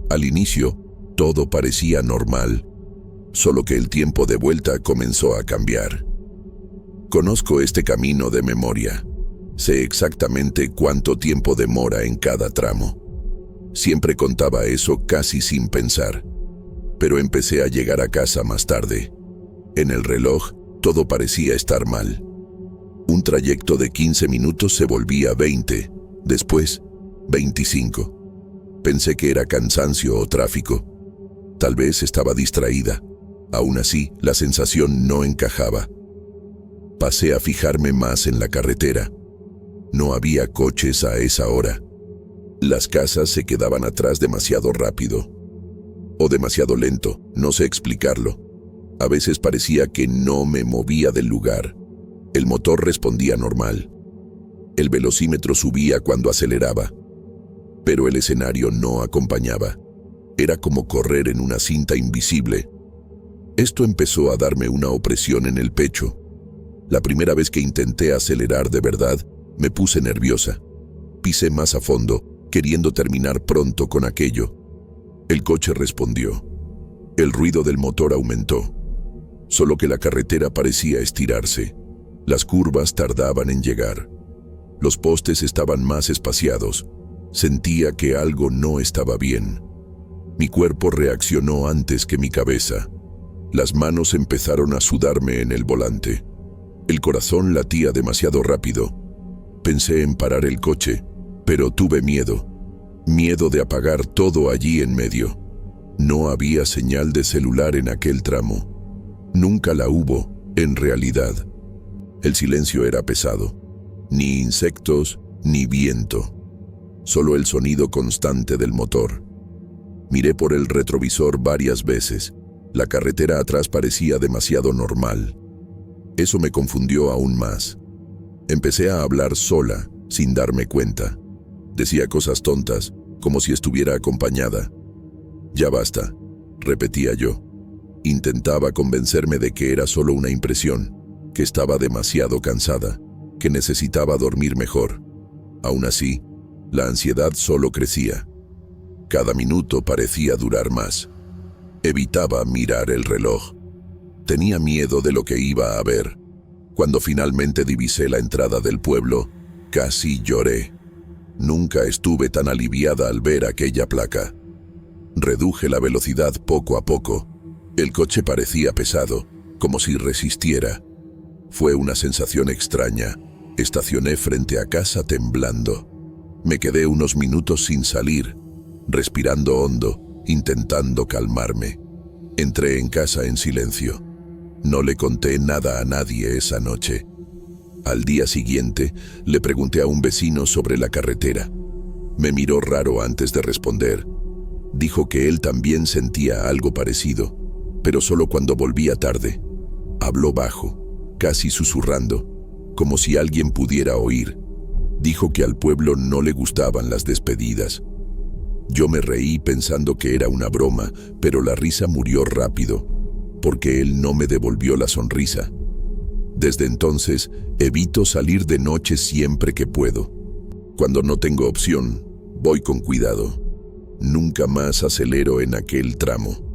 Al inicio, todo parecía normal, solo que el tiempo de vuelta comenzó a cambiar. Conozco este camino de memoria. Sé exactamente cuánto tiempo demora en cada tramo. Siempre contaba eso casi sin pensar, pero empecé a llegar a casa más tarde. En el reloj, Todo parecía estar mal. Un trayecto de 15 minutos se volvía 20, después 25. Pensé que era cansancio o tráfico. Tal vez estaba distraída. Aún así, la sensación no encajaba. Pasé a fijarme más en la carretera. No había coches a esa hora. Las casas se quedaban atrás demasiado rápido. O demasiado lento, no sé explicarlo. A veces parecía que no me movía del lugar. El motor respondía normal. El velocímetro subía cuando aceleraba. Pero el escenario no acompañaba. Era como correr en una cinta invisible. Esto empezó a darme una opresión en el pecho. La primera vez que intenté acelerar de verdad, me puse nerviosa. Pisé más a fondo, queriendo terminar pronto con aquello. El coche respondió. El ruido del motor aumentó. Solo que la carretera parecía estirarse. Las curvas tardaban en llegar. Los postes estaban más espaciados. Sentía que algo no estaba bien. Mi cuerpo reaccionó antes que mi cabeza. Las manos empezaron a sudarme en el volante. El corazón latía demasiado rápido. Pensé en parar el coche, pero tuve miedo. Miedo de apagar todo allí en medio. No había señal de celular en aquel tramo. Nunca la hubo, en realidad. El silencio era pesado. Ni insectos, ni viento. Solo el sonido constante del motor. Miré por el retrovisor varias veces. La carretera atrás parecía demasiado normal. Eso me confundió aún más. Empecé a hablar sola, sin darme cuenta. Decía cosas tontas, como si estuviera acompañada. Ya basta, repetía yo. Intentaba convencerme de que era solo una impresión, que estaba demasiado cansada, que necesitaba dormir mejor. Aún así, la ansiedad solo crecía. Cada minuto parecía durar más. Evitaba mirar el reloj. Tenía miedo de lo que iba a ver. Cuando finalmente divisé la entrada del pueblo, casi lloré. Nunca estuve tan aliviada al ver aquella placa. Reduje la velocidad poco a poco. El coche parecía pesado, como si resistiera. Fue una sensación extraña. Estacioné frente a casa temblando. Me quedé unos minutos sin salir, respirando hondo, intentando calmarme. Entré en casa en silencio. No le conté nada a nadie esa noche. Al día siguiente, le pregunté a un vecino sobre la carretera. Me miró raro antes de responder. Dijo que él también sentía algo parecido, pero solo cuando volvía tarde. Habló bajo, casi susurrando, como si alguien pudiera oír. Dijo que al pueblo no le gustaban las despedidas. Yo me reí pensando que era una broma, pero la risa murió rápido, porque él no me devolvió la sonrisa. Desde entonces, evito salir de noche siempre que puedo. Cuando no tengo opción, voy con cuidado. Nunca más acelero en aquel tramo.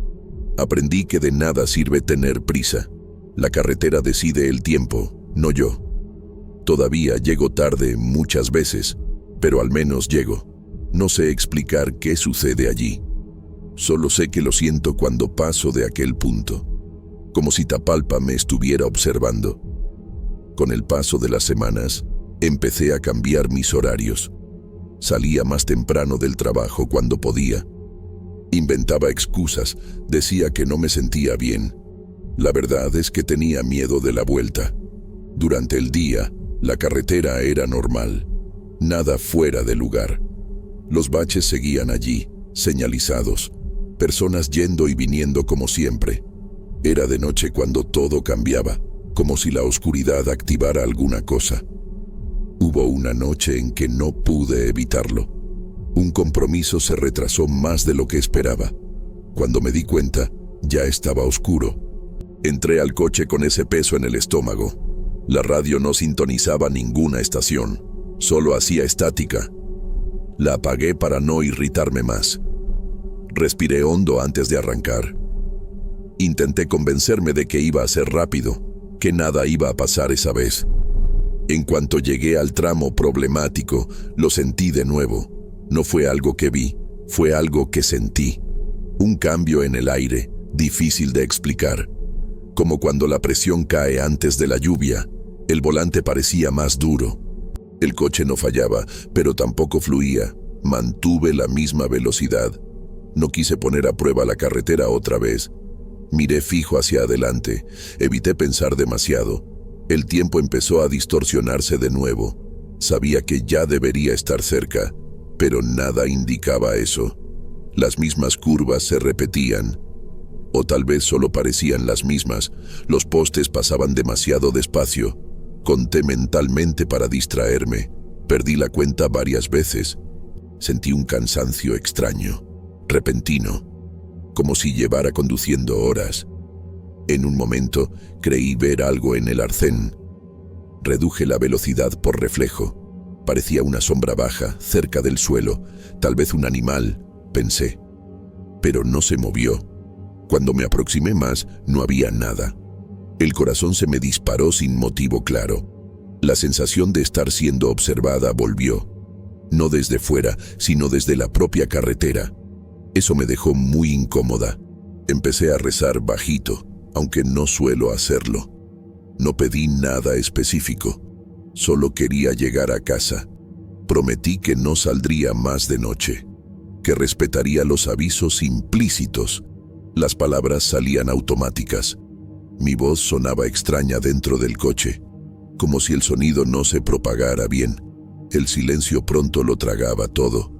Aprendí que de nada sirve tener prisa. La carretera decide el tiempo, no yo. Todavía llego tarde muchas veces, pero al menos llego. No sé explicar qué sucede allí. Solo sé que lo siento cuando paso de aquel punto, como si Tapalpa me estuviera observando. Con el paso de las semanas, empecé a cambiar mis horarios. Salía más temprano del trabajo cuando podía. Inventaba excusas, decía que no me sentía bien. La verdad es que tenía miedo de la vuelta. Durante el día, la carretera era normal, nada fuera de lugar. Los baches seguían allí, señalizados, personas yendo y viniendo como siempre. Era de noche cuando todo cambiaba, como si la oscuridad activara alguna cosa. Hubo una noche en que no pude evitarlo. Un compromiso se retrasó más de lo que esperaba. Cuando me di cuenta, ya estaba oscuro. Entré al coche con ese peso en el estómago. La radio no sintonizaba ninguna estación, solo hacía estática. La apagué para no irritarme más. Respiré hondo antes de arrancar. Intenté convencerme de que iba a ser rápido, que nada iba a pasar esa vez. En cuanto llegué al tramo problemático, lo sentí de nuevo. No fue algo que vi, fue algo que sentí. Un cambio en el aire, difícil de explicar. Como cuando la presión cae antes de la lluvia, el volante parecía más duro. El coche no fallaba, pero tampoco fluía. Mantuve la misma velocidad. No quise poner a prueba la carretera otra vez. Miré fijo hacia adelante. Evité pensar demasiado. El tiempo empezó a distorsionarse de nuevo. Sabía que ya debería estar cerca, pero nada indicaba eso. Las mismas curvas se repetían. O tal vez solo parecían las mismas. Los postes pasaban demasiado despacio. Conté mentalmente para distraerme. Perdí la cuenta varias veces. Sentí un cansancio extraño, repentino, como si llevara conduciendo horas. En un momento creí ver algo en el arcén. Reduje la velocidad por reflejo. Parecía una sombra baja, cerca del suelo. Tal vez un animal, pensé. Pero no se movió. Cuando me aproximé más, no había nada. El corazón se me disparó sin motivo claro. La sensación de estar siendo observada volvió. No desde fuera, sino desde la propia carretera. Eso me dejó muy incómoda. Empecé a rezar bajito, aunque no suelo hacerlo. No pedí nada específico. Solo quería llegar a casa. Prometí que no saldría más de noche, que respetaría los avisos implícitos. Las palabras salían automáticas. Mi voz sonaba extraña dentro del coche, como si el sonido no se propagara bien. El silencio pronto lo tragaba todo.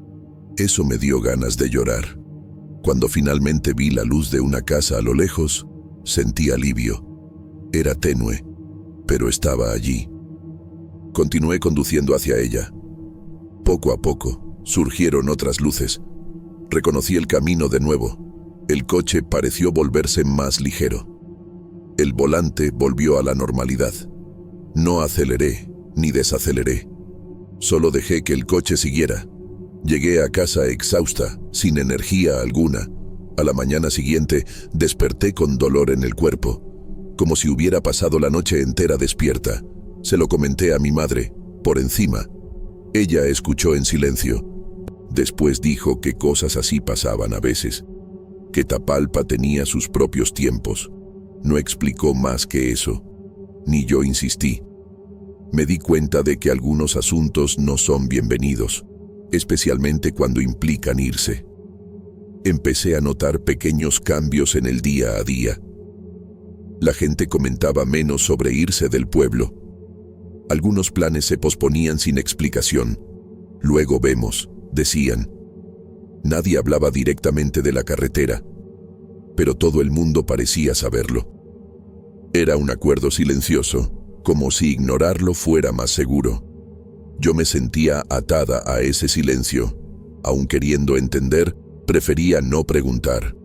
Eso me dio ganas de llorar. Cuando finalmente vi la luz de una casa a lo lejos, sentí alivio. Era tenue, pero estaba allí. Continué conduciendo hacia ella. Poco a poco, surgieron otras luces. Reconocí el camino de nuevo. El coche pareció volverse más ligero. El volante volvió a la normalidad. No aceleré ni desaceleré. Solo dejé que el coche siguiera. Llegué a casa exhausta, sin energía alguna. A la mañana siguiente desperté con dolor en el cuerpo, como si hubiera pasado la noche entera despierta. Se lo comenté a mi madre, por encima. Ella escuchó en silencio. Después dijo que cosas así pasaban a veces, que Tapalpa tenía sus propios tiempos. No explicó más que eso, ni yo insistí. Me di cuenta de que algunos asuntos no son bienvenidos, especialmente cuando implican irse. Empecé a notar pequeños cambios en el día a día. La gente comentaba menos sobre irse del pueblo. Algunos planes se posponían sin explicación. Luego vemos, decían. Nadie hablaba directamente de la carretera, pero todo el mundo parecía saberlo. Era un acuerdo silencioso, como si ignorarlo fuera más seguro. Yo me sentía atada a ese silencio. Aun queriendo entender, prefería no preguntar.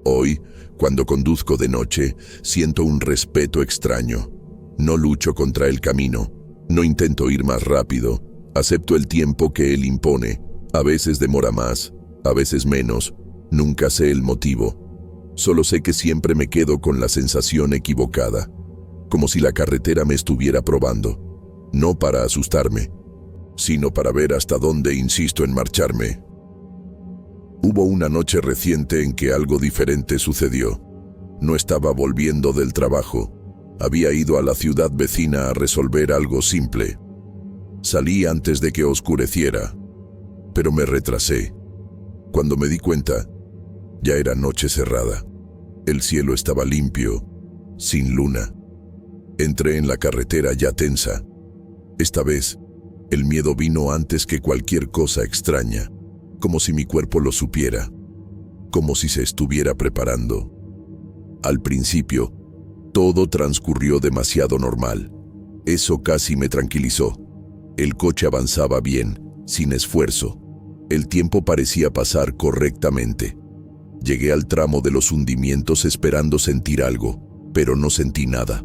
Hoy, cuando conduzco de noche, siento un respeto extraño. No lucho contra el camino, no intento ir más rápido, acepto el tiempo que él impone. A veces demora más, a veces menos, nunca sé el motivo. Solo sé que siempre me quedo con la sensación equivocada, como si la carretera me estuviera probando, no para asustarme, sino para ver hasta dónde insisto en marcharme. Hubo una noche reciente en que algo diferente sucedió. No estaba volviendo del trabajo. Había ido a la ciudad vecina a resolver algo simple. Salí antes de que oscureciera, pero me retrasé. Cuando me di cuenta, ya era noche cerrada. El cielo estaba limpio, sin luna. Entré en la carretera ya tensa. Esta vez, el miedo vino antes que cualquier cosa extraña, como si mi cuerpo lo supiera, como si se estuviera preparando. Al principio, todo transcurrió demasiado normal. Eso casi me tranquilizó. El coche avanzaba bien, sin esfuerzo. El tiempo parecía pasar correctamente. Llegué al tramo de los hundimientos esperando sentir algo, pero no sentí nada.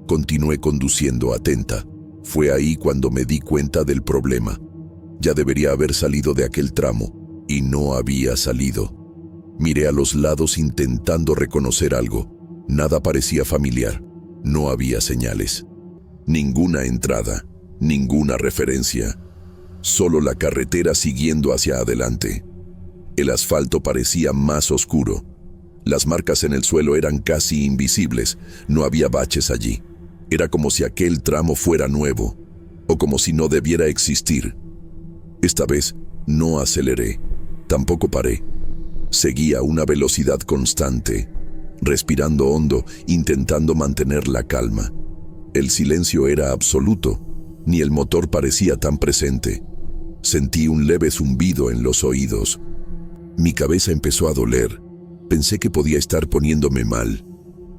Continué conduciendo atenta. Fue ahí cuando me di cuenta del problema. Ya debería haber salido de aquel tramo, y no había salido. Miré a los lados intentando reconocer algo. Nada parecía familiar. No había señales. Ninguna entrada, ninguna referencia. Solo la carretera siguiendo hacia adelante. El asfalto parecía más oscuro. Las marcas en el suelo eran casi invisibles, no había baches allí. Era como si aquel tramo fuera nuevo, o como si no debiera existir. Esta vez no aceleré, tampoco paré. Seguí a una velocidad constante, respirando hondo, intentando mantener la calma. El silencio era absoluto, ni el motor parecía tan presente. Sentí un leve zumbido en los oídos. Mi cabeza empezó a doler. Pensé que podía estar poniéndome mal.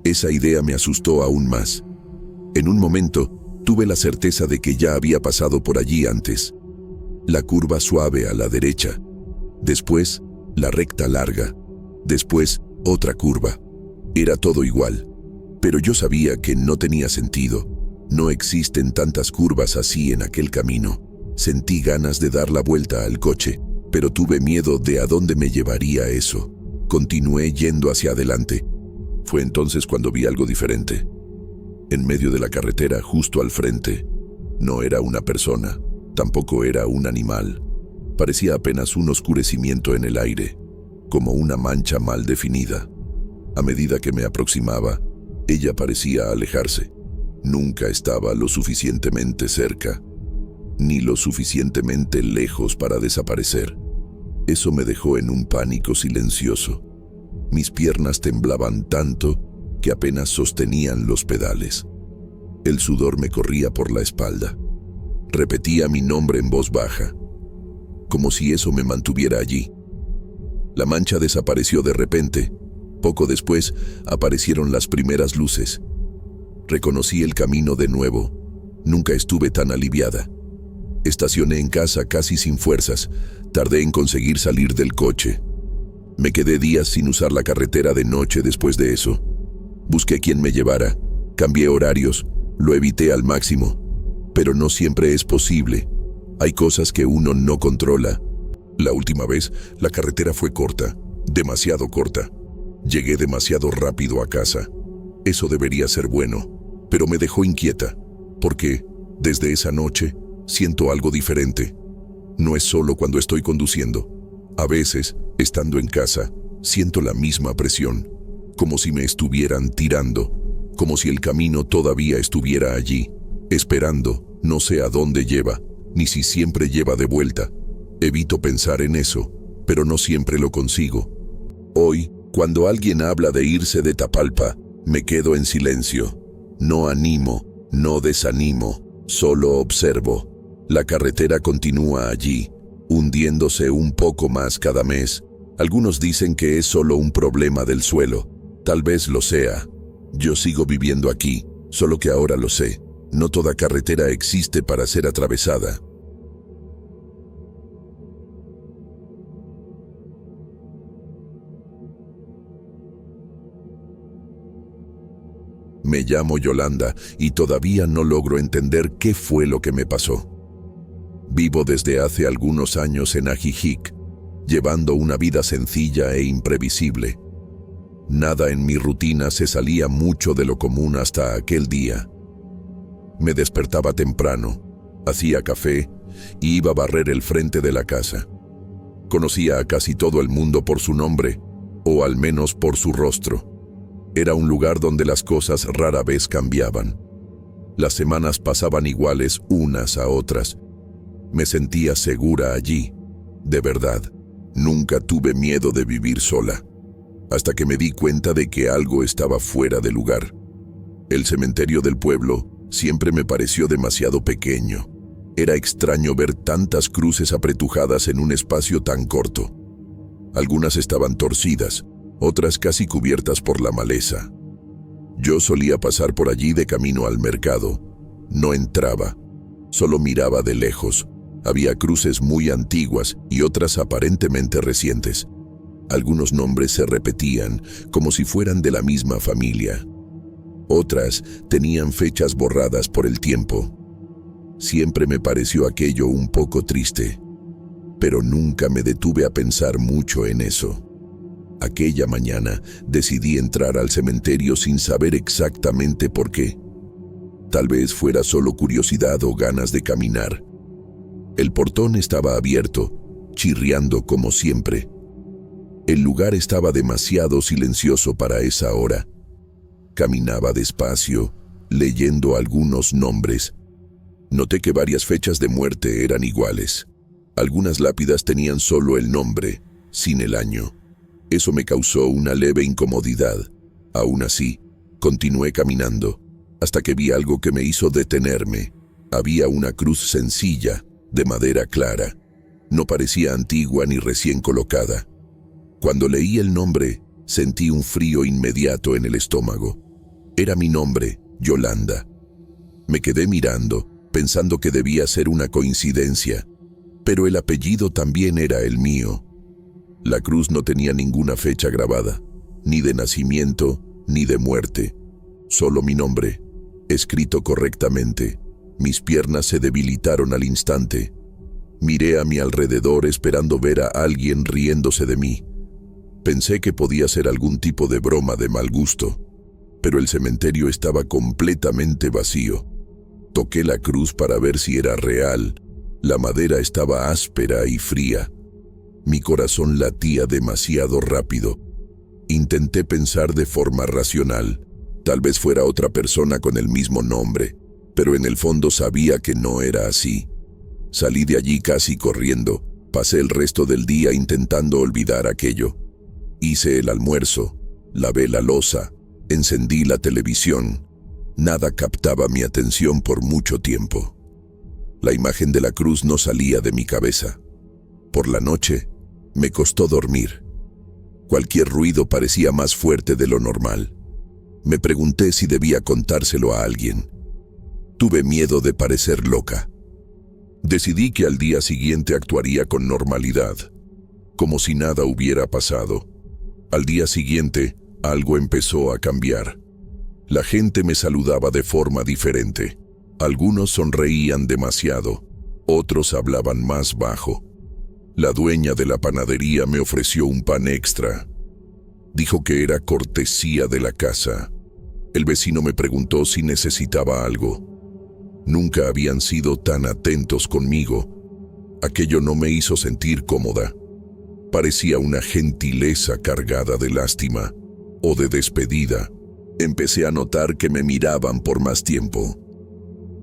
Esa idea me asustó aún más. En un momento, tuve la certeza de que ya había pasado por allí antes. La curva suave a la derecha. Después, la recta larga. Después, otra curva. Era todo igual. Pero yo sabía que no tenía sentido. No existen tantas curvas así en aquel camino. Sentí ganas de dar la vuelta al coche, pero tuve miedo de a dónde me llevaría eso. Continué yendo hacia adelante. Fue entonces cuando vi algo diferente. En medio de la carretera, justo al frente, no era una persona, tampoco era un animal. Parecía apenas un oscurecimiento en el aire, como una mancha mal definida. A medida que me aproximaba, ella parecía alejarse. Nunca estaba lo suficientemente cerca, ni lo suficientemente lejos para desaparecer. Eso me dejó en un pánico silencioso. Mis piernas temblaban tanto que apenas sostenían los pedales. El sudor me corría por la espalda. Repetía mi nombre en voz baja, como si eso me mantuviera allí. La mancha desapareció de repente. Poco después aparecieron las primeras luces. Reconocí el camino de nuevo. Nunca estuve tan aliviada. Estacioné en casa casi sin fuerzas. Tardé en conseguir salir del coche. Me quedé días sin usar la carretera de noche después de eso. Busqué quien me llevara. Cambié horarios. Lo evité al máximo. Pero no siempre es posible. Hay cosas que uno no controla. La última vez, la carretera fue corta. Demasiado corta. Llegué demasiado rápido a casa. Eso debería ser bueno, pero me dejó inquieta, porque, desde esa noche, siento algo diferente. No es solo cuando estoy conduciendo. A veces, estando en casa, siento la misma presión, como si me estuvieran tirando, como si el camino todavía estuviera allí, esperando, no sé a dónde lleva, ni si siempre lleva de vuelta. Evito pensar en eso, pero no siempre lo consigo. Hoy, cuando alguien habla de irse de Tapalpa, me quedo en silencio. No animo, no desanimo, solo observo. La carretera continúa allí, hundiéndose un poco más cada mes. Algunos dicen que es solo un problema del suelo. Tal vez lo sea. Yo sigo viviendo aquí, solo que ahora lo sé. No toda carretera existe para ser atravesada. Me llamo Yolanda y todavía no logro entender qué fue lo que me pasó. Vivo desde hace algunos años en Ajijic, llevando una vida sencilla e imprevisible. Nada en mi rutina se salía mucho de lo común hasta aquel día. Me despertaba temprano, hacía café y iba a barrer el frente de la casa. Conocía a casi todo el mundo por su nombre, o al menos por su rostro. Era un lugar donde las cosas rara vez cambiaban. Las semanas pasaban iguales unas a otras. Me sentía segura allí, de verdad. Nunca tuve miedo de vivir sola, hasta que me di cuenta de que algo estaba fuera de lugar. El cementerio del pueblo siempre me pareció demasiado pequeño. Era extraño ver tantas cruces apretujadas en un espacio tan corto. Algunas estaban torcidas, otras casi cubiertas por la maleza. Yo solía pasar por allí de camino al mercado. No entraba, solo miraba de lejos. Había cruces muy antiguas y otras aparentemente recientes. Algunos nombres se repetían, como si fueran de la misma familia. Otras tenían fechas borradas por el tiempo. Siempre me pareció aquello un poco triste, pero nunca me detuve a pensar mucho en eso. Aquella mañana decidí entrar al cementerio sin saber exactamente por qué. Tal vez fuera solo curiosidad o ganas de caminar. El portón estaba abierto, chirriando como siempre. El lugar estaba demasiado silencioso para esa hora. Caminaba despacio, leyendo algunos nombres. Noté que varias fechas de muerte eran iguales. Algunas lápidas tenían solo el nombre, sin el año. Eso me causó una leve incomodidad. Aún así, continué caminando, hasta que vi algo que me hizo detenerme. Había una cruz sencilla, de madera clara. No parecía antigua ni recién colocada. Cuando leí el nombre, sentí un frío inmediato en el estómago. Era mi nombre, Yolanda. Me quedé mirando, pensando que debía ser una coincidencia, pero el apellido también era el mío. La cruz no tenía ninguna fecha grabada, ni de nacimiento, ni de muerte. Solo mi nombre, escrito correctamente. Mis piernas se debilitaron al instante. Miré a mi alrededor esperando ver a alguien riéndose de mí. Pensé que podía ser algún tipo de broma de mal gusto, pero el cementerio estaba completamente vacío. Toqué la cruz para ver si era real. La madera estaba áspera y fría. Mi corazón latía demasiado rápido. Intenté pensar de forma racional. Tal vez fuera otra persona con el mismo nombre, pero en el fondo sabía que no era así. Salí de allí casi corriendo. Pasé el resto del día intentando olvidar aquello. Hice el almuerzo, lavé la loza, encendí la televisión. Nada captaba mi atención por mucho tiempo. La imagen de la cruz no salía de mi cabeza. Por la noche, me costó dormir. Cualquier ruido parecía más fuerte de lo normal. Me pregunté si debía contárselo a alguien. Tuve miedo de parecer loca. Decidí que al día siguiente actuaría con normalidad, como si nada hubiera pasado. Al día siguiente, algo empezó a cambiar. La gente me saludaba de forma diferente. Algunos sonreían demasiado, otros hablaban más bajo. La dueña de la panadería me ofreció un pan extra. Dijo que era cortesía de la casa. El vecino me preguntó si necesitaba algo. Nunca habían sido tan atentos conmigo. Aquello no me hizo sentir cómoda. Parecía una gentileza cargada de lástima o de despedida. Empecé a notar que me miraban por más tiempo.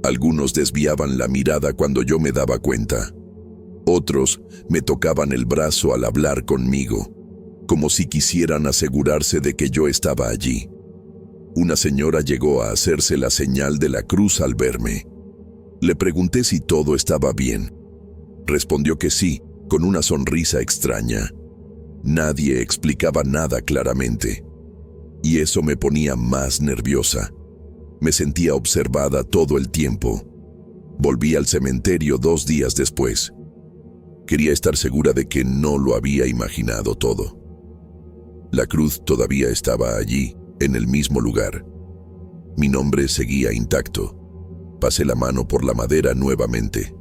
Algunos desviaban la mirada cuando yo me daba cuenta. Otros me tocaban el brazo al hablar conmigo, como si quisieran asegurarse de que yo estaba allí. Una señora llegó a hacerse la señal de la cruz al verme. Le pregunté si todo estaba bien. Respondió que sí, con una sonrisa extraña. Nadie explicaba nada claramente, y eso me ponía más nerviosa. Me sentía observada todo el tiempo. Volví al cementerio 2 días después. Quería estar segura de que no lo había imaginado todo. La cruz todavía estaba allí, en el mismo lugar. Mi nombre seguía intacto. Pasé la mano por la madera nuevamente.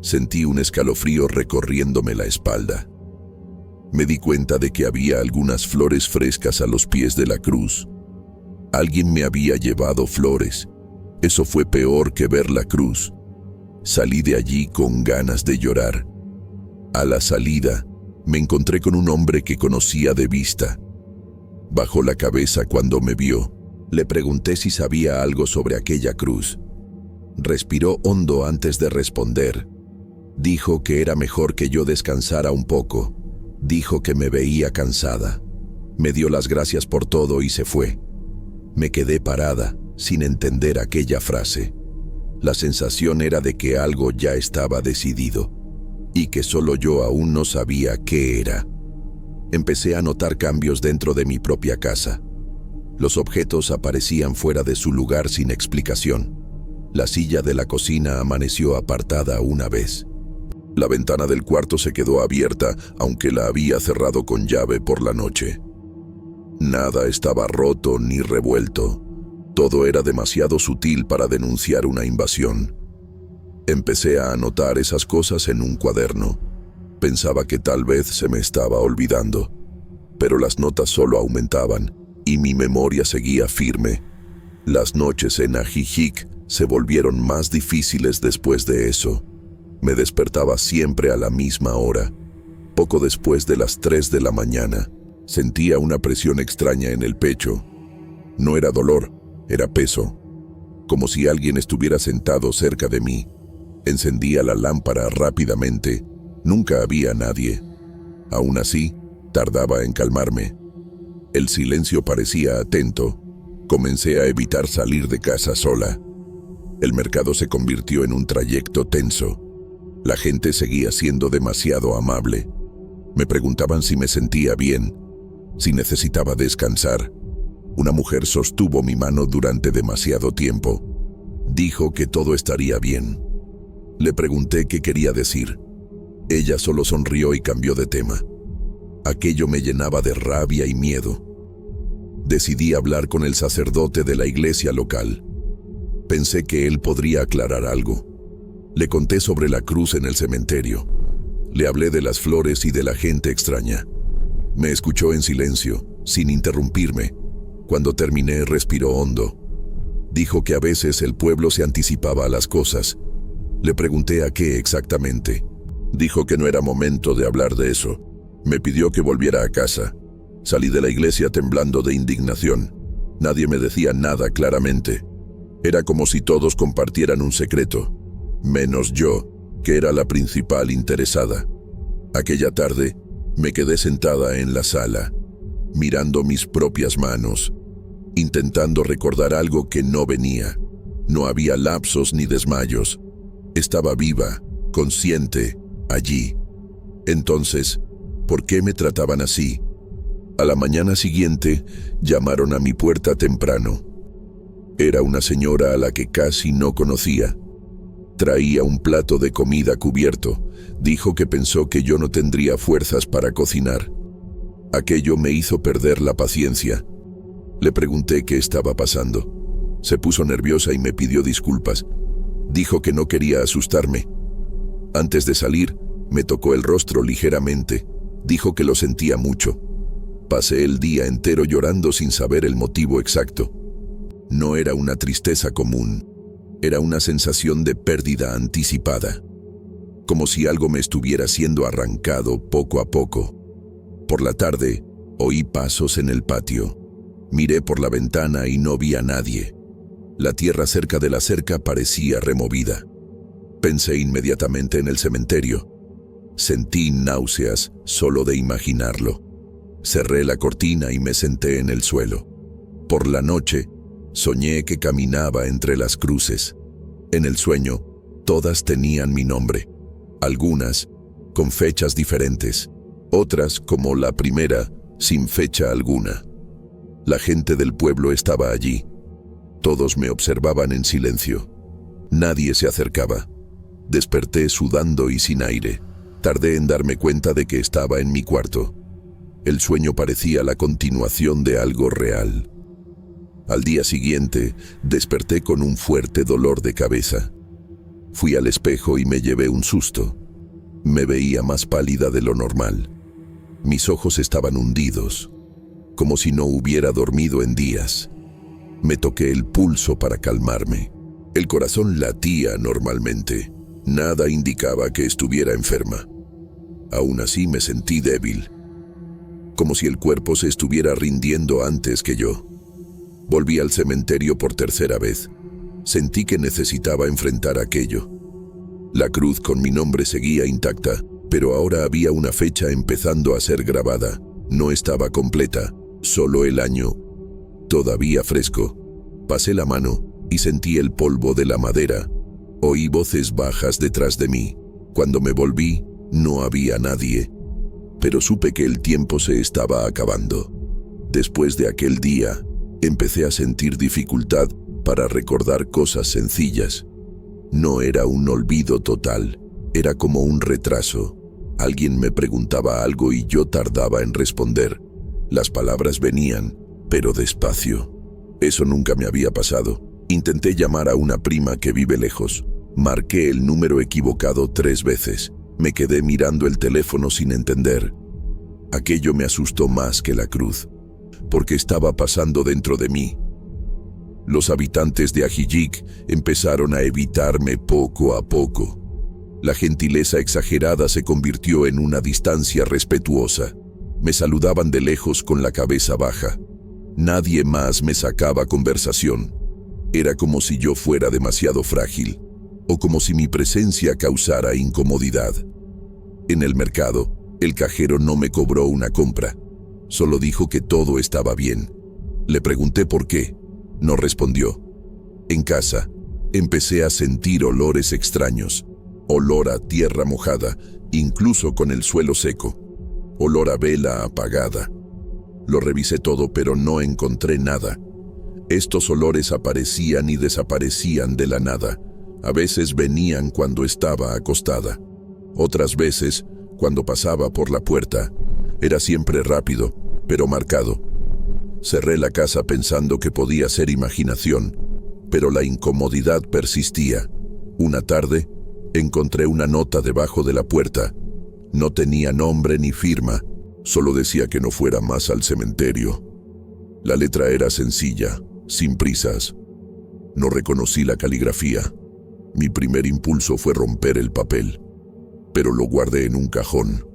Sentí un escalofrío recorriéndome la espalda. Me di cuenta de que había algunas flores frescas a los pies de la cruz. Alguien me había llevado flores. Eso fue peor que ver la cruz. Salí de allí con ganas de llorar. A la salida, me encontré con un hombre que conocía de vista. Bajó la cabeza cuando me vio. Le pregunté si sabía algo sobre aquella cruz. Respiró hondo antes de responder. Dijo que era mejor que yo descansara un poco. Dijo que me veía cansada. Me dio las gracias por todo y se fue. Me quedé parada, sin entender aquella frase. La sensación era de que algo ya estaba decidido, y que solo yo aún no sabía qué era. Empecé a notar cambios dentro de mi propia casa. Los objetos aparecían fuera de su lugar sin explicación. La silla de la cocina amaneció apartada una vez. La ventana del cuarto se quedó abierta, aunque la había cerrado con llave por la noche. Nada estaba roto ni revuelto. Todo era demasiado sutil para denunciar una invasión. Empecé a anotar esas cosas en un cuaderno. Pensaba que tal vez se me estaba olvidando, pero las notas solo aumentaban y mi memoria seguía firme. Las noches en Ajijic se volvieron más difíciles después de eso. Me despertaba siempre a la misma hora, poco después de las 3 de la mañana. Sentía una presión extraña en el pecho. No era dolor, era peso, como si alguien estuviera sentado cerca de mí. Encendía la lámpara rápidamente. Nunca había nadie. Aún así, tardaba en calmarme. El silencio parecía atento. Comencé a evitar salir de casa sola. El mercado se convirtió en un trayecto tenso. La gente seguía siendo demasiado amable. Me preguntaban si me sentía bien, si necesitaba descansar. Una mujer sostuvo mi mano durante demasiado tiempo. Dijo que todo estaría bien. Le pregunté qué quería decir. Ella solo sonrió y cambió de tema. Aquello me llenaba de rabia y miedo. Decidí hablar con el sacerdote de la iglesia local. Pensé que él podría aclarar algo. Le conté sobre la cruz en el cementerio. Le hablé de las flores y de la gente extraña. Me escuchó en silencio, sin interrumpirme. Cuando terminé, respiró hondo. Dijo que a veces el pueblo se anticipaba a las cosas. Le pregunté a qué exactamente. Dijo que no era momento de hablar de eso. Me pidió que volviera a casa. Salí de la iglesia temblando de indignación. Nadie me decía nada claramente. Era como si todos compartieran un secreto, menos yo, que era la principal interesada. Aquella tarde, me quedé sentada en la sala, mirando mis propias manos, intentando recordar algo que no venía. No había lapsos ni desmayos. Estaba viva, consciente, allí. Entonces, ¿por qué me trataban así? A la mañana siguiente, llamaron a mi puerta temprano. Era una señora a la que casi no conocía. Traía un plato de comida cubierto. Dijo que pensó que yo no tendría fuerzas para cocinar. Aquello me hizo perder la paciencia. Le pregunté qué estaba pasando. Se puso nerviosa y me pidió disculpas. Dijo que no quería asustarme. Antes de salir, me tocó el rostro ligeramente. Dijo que lo sentía mucho. Pasé el día entero llorando sin saber el motivo exacto. No era una tristeza común. Era una sensación de pérdida anticipada. Como si algo me estuviera siendo arrancado poco a poco. Por la tarde, oí pasos en el patio. Miré por la ventana y no vi a nadie. La tierra cerca de la cerca parecía removida. Pensé inmediatamente en el cementerio. Sentí náuseas solo de imaginarlo. Cerré la cortina y me senté en el suelo. Por la noche, soñé que caminaba entre las cruces. En el sueño, todas tenían mi nombre. Algunas, con fechas diferentes. Otras, como la primera, sin fecha alguna. La gente del pueblo estaba allí. Todos me observaban en silencio. Nadie se acercaba. Desperté sudando y sin aire. Tardé en darme cuenta de que estaba en mi cuarto. El sueño parecía la continuación de algo real. Al día siguiente, desperté con un fuerte dolor de cabeza. Fui al espejo y me llevé un susto. Me veía más pálida de lo normal. Mis ojos estaban hundidos, como si no hubiera dormido en días. Me toqué el pulso para calmarme. El corazón latía normalmente. Nada indicaba que estuviera enferma. Aún así me sentí débil, como si el cuerpo se estuviera rindiendo antes que yo. Volví al cementerio por tercera vez. Sentí que necesitaba enfrentar aquello. La cruz con mi nombre seguía intacta, pero ahora había una fecha empezando a ser grabada. No estaba completa, solo el año. Todavía fresco. Pasé la mano y sentí el polvo de la madera. Oí voces bajas detrás de mí. Cuando me volví, no había nadie. Pero supe que el tiempo se estaba acabando. Después de aquel día, empecé a sentir dificultad para recordar cosas sencillas. No era un olvido total, era como un retraso. Alguien me preguntaba algo y yo tardaba en responder. Las palabras venían, pero despacio. Eso nunca me había pasado. Intenté llamar a una prima que vive lejos. Marqué el número equivocado 3 veces. Me quedé mirando el teléfono sin entender. Aquello me asustó más que la cruz, porque estaba pasando dentro de mí. Los habitantes de Ajijic empezaron a evitarme poco a poco. La gentileza exagerada se convirtió en una distancia respetuosa. Me saludaban de lejos con la cabeza baja. Nadie más me sacaba conversación. Era como si yo fuera demasiado frágil, o como si mi presencia causara incomodidad. En el mercado, el cajero no me cobró una compra. Solo dijo que todo estaba bien. Le pregunté por qué. No respondió. En casa, empecé a sentir olores extraños. Olor a tierra mojada, incluso con el suelo seco. Olor a vela apagada. Lo revisé todo, pero no encontré nada. Estos olores aparecían y desaparecían de la nada. A veces venían cuando estaba acostada. Otras veces, cuando pasaba por la puerta. Era siempre rápido, pero marcado. Cerré la casa pensando que podía ser imaginación, pero la incomodidad persistía. Una tarde, encontré una nota debajo de la puerta. No tenía nombre ni firma, solo decía que no fuera más al cementerio. La letra era sencilla, sin prisas. No reconocí la caligrafía. Mi primer impulso fue romper el papel, pero lo guardé en un cajón.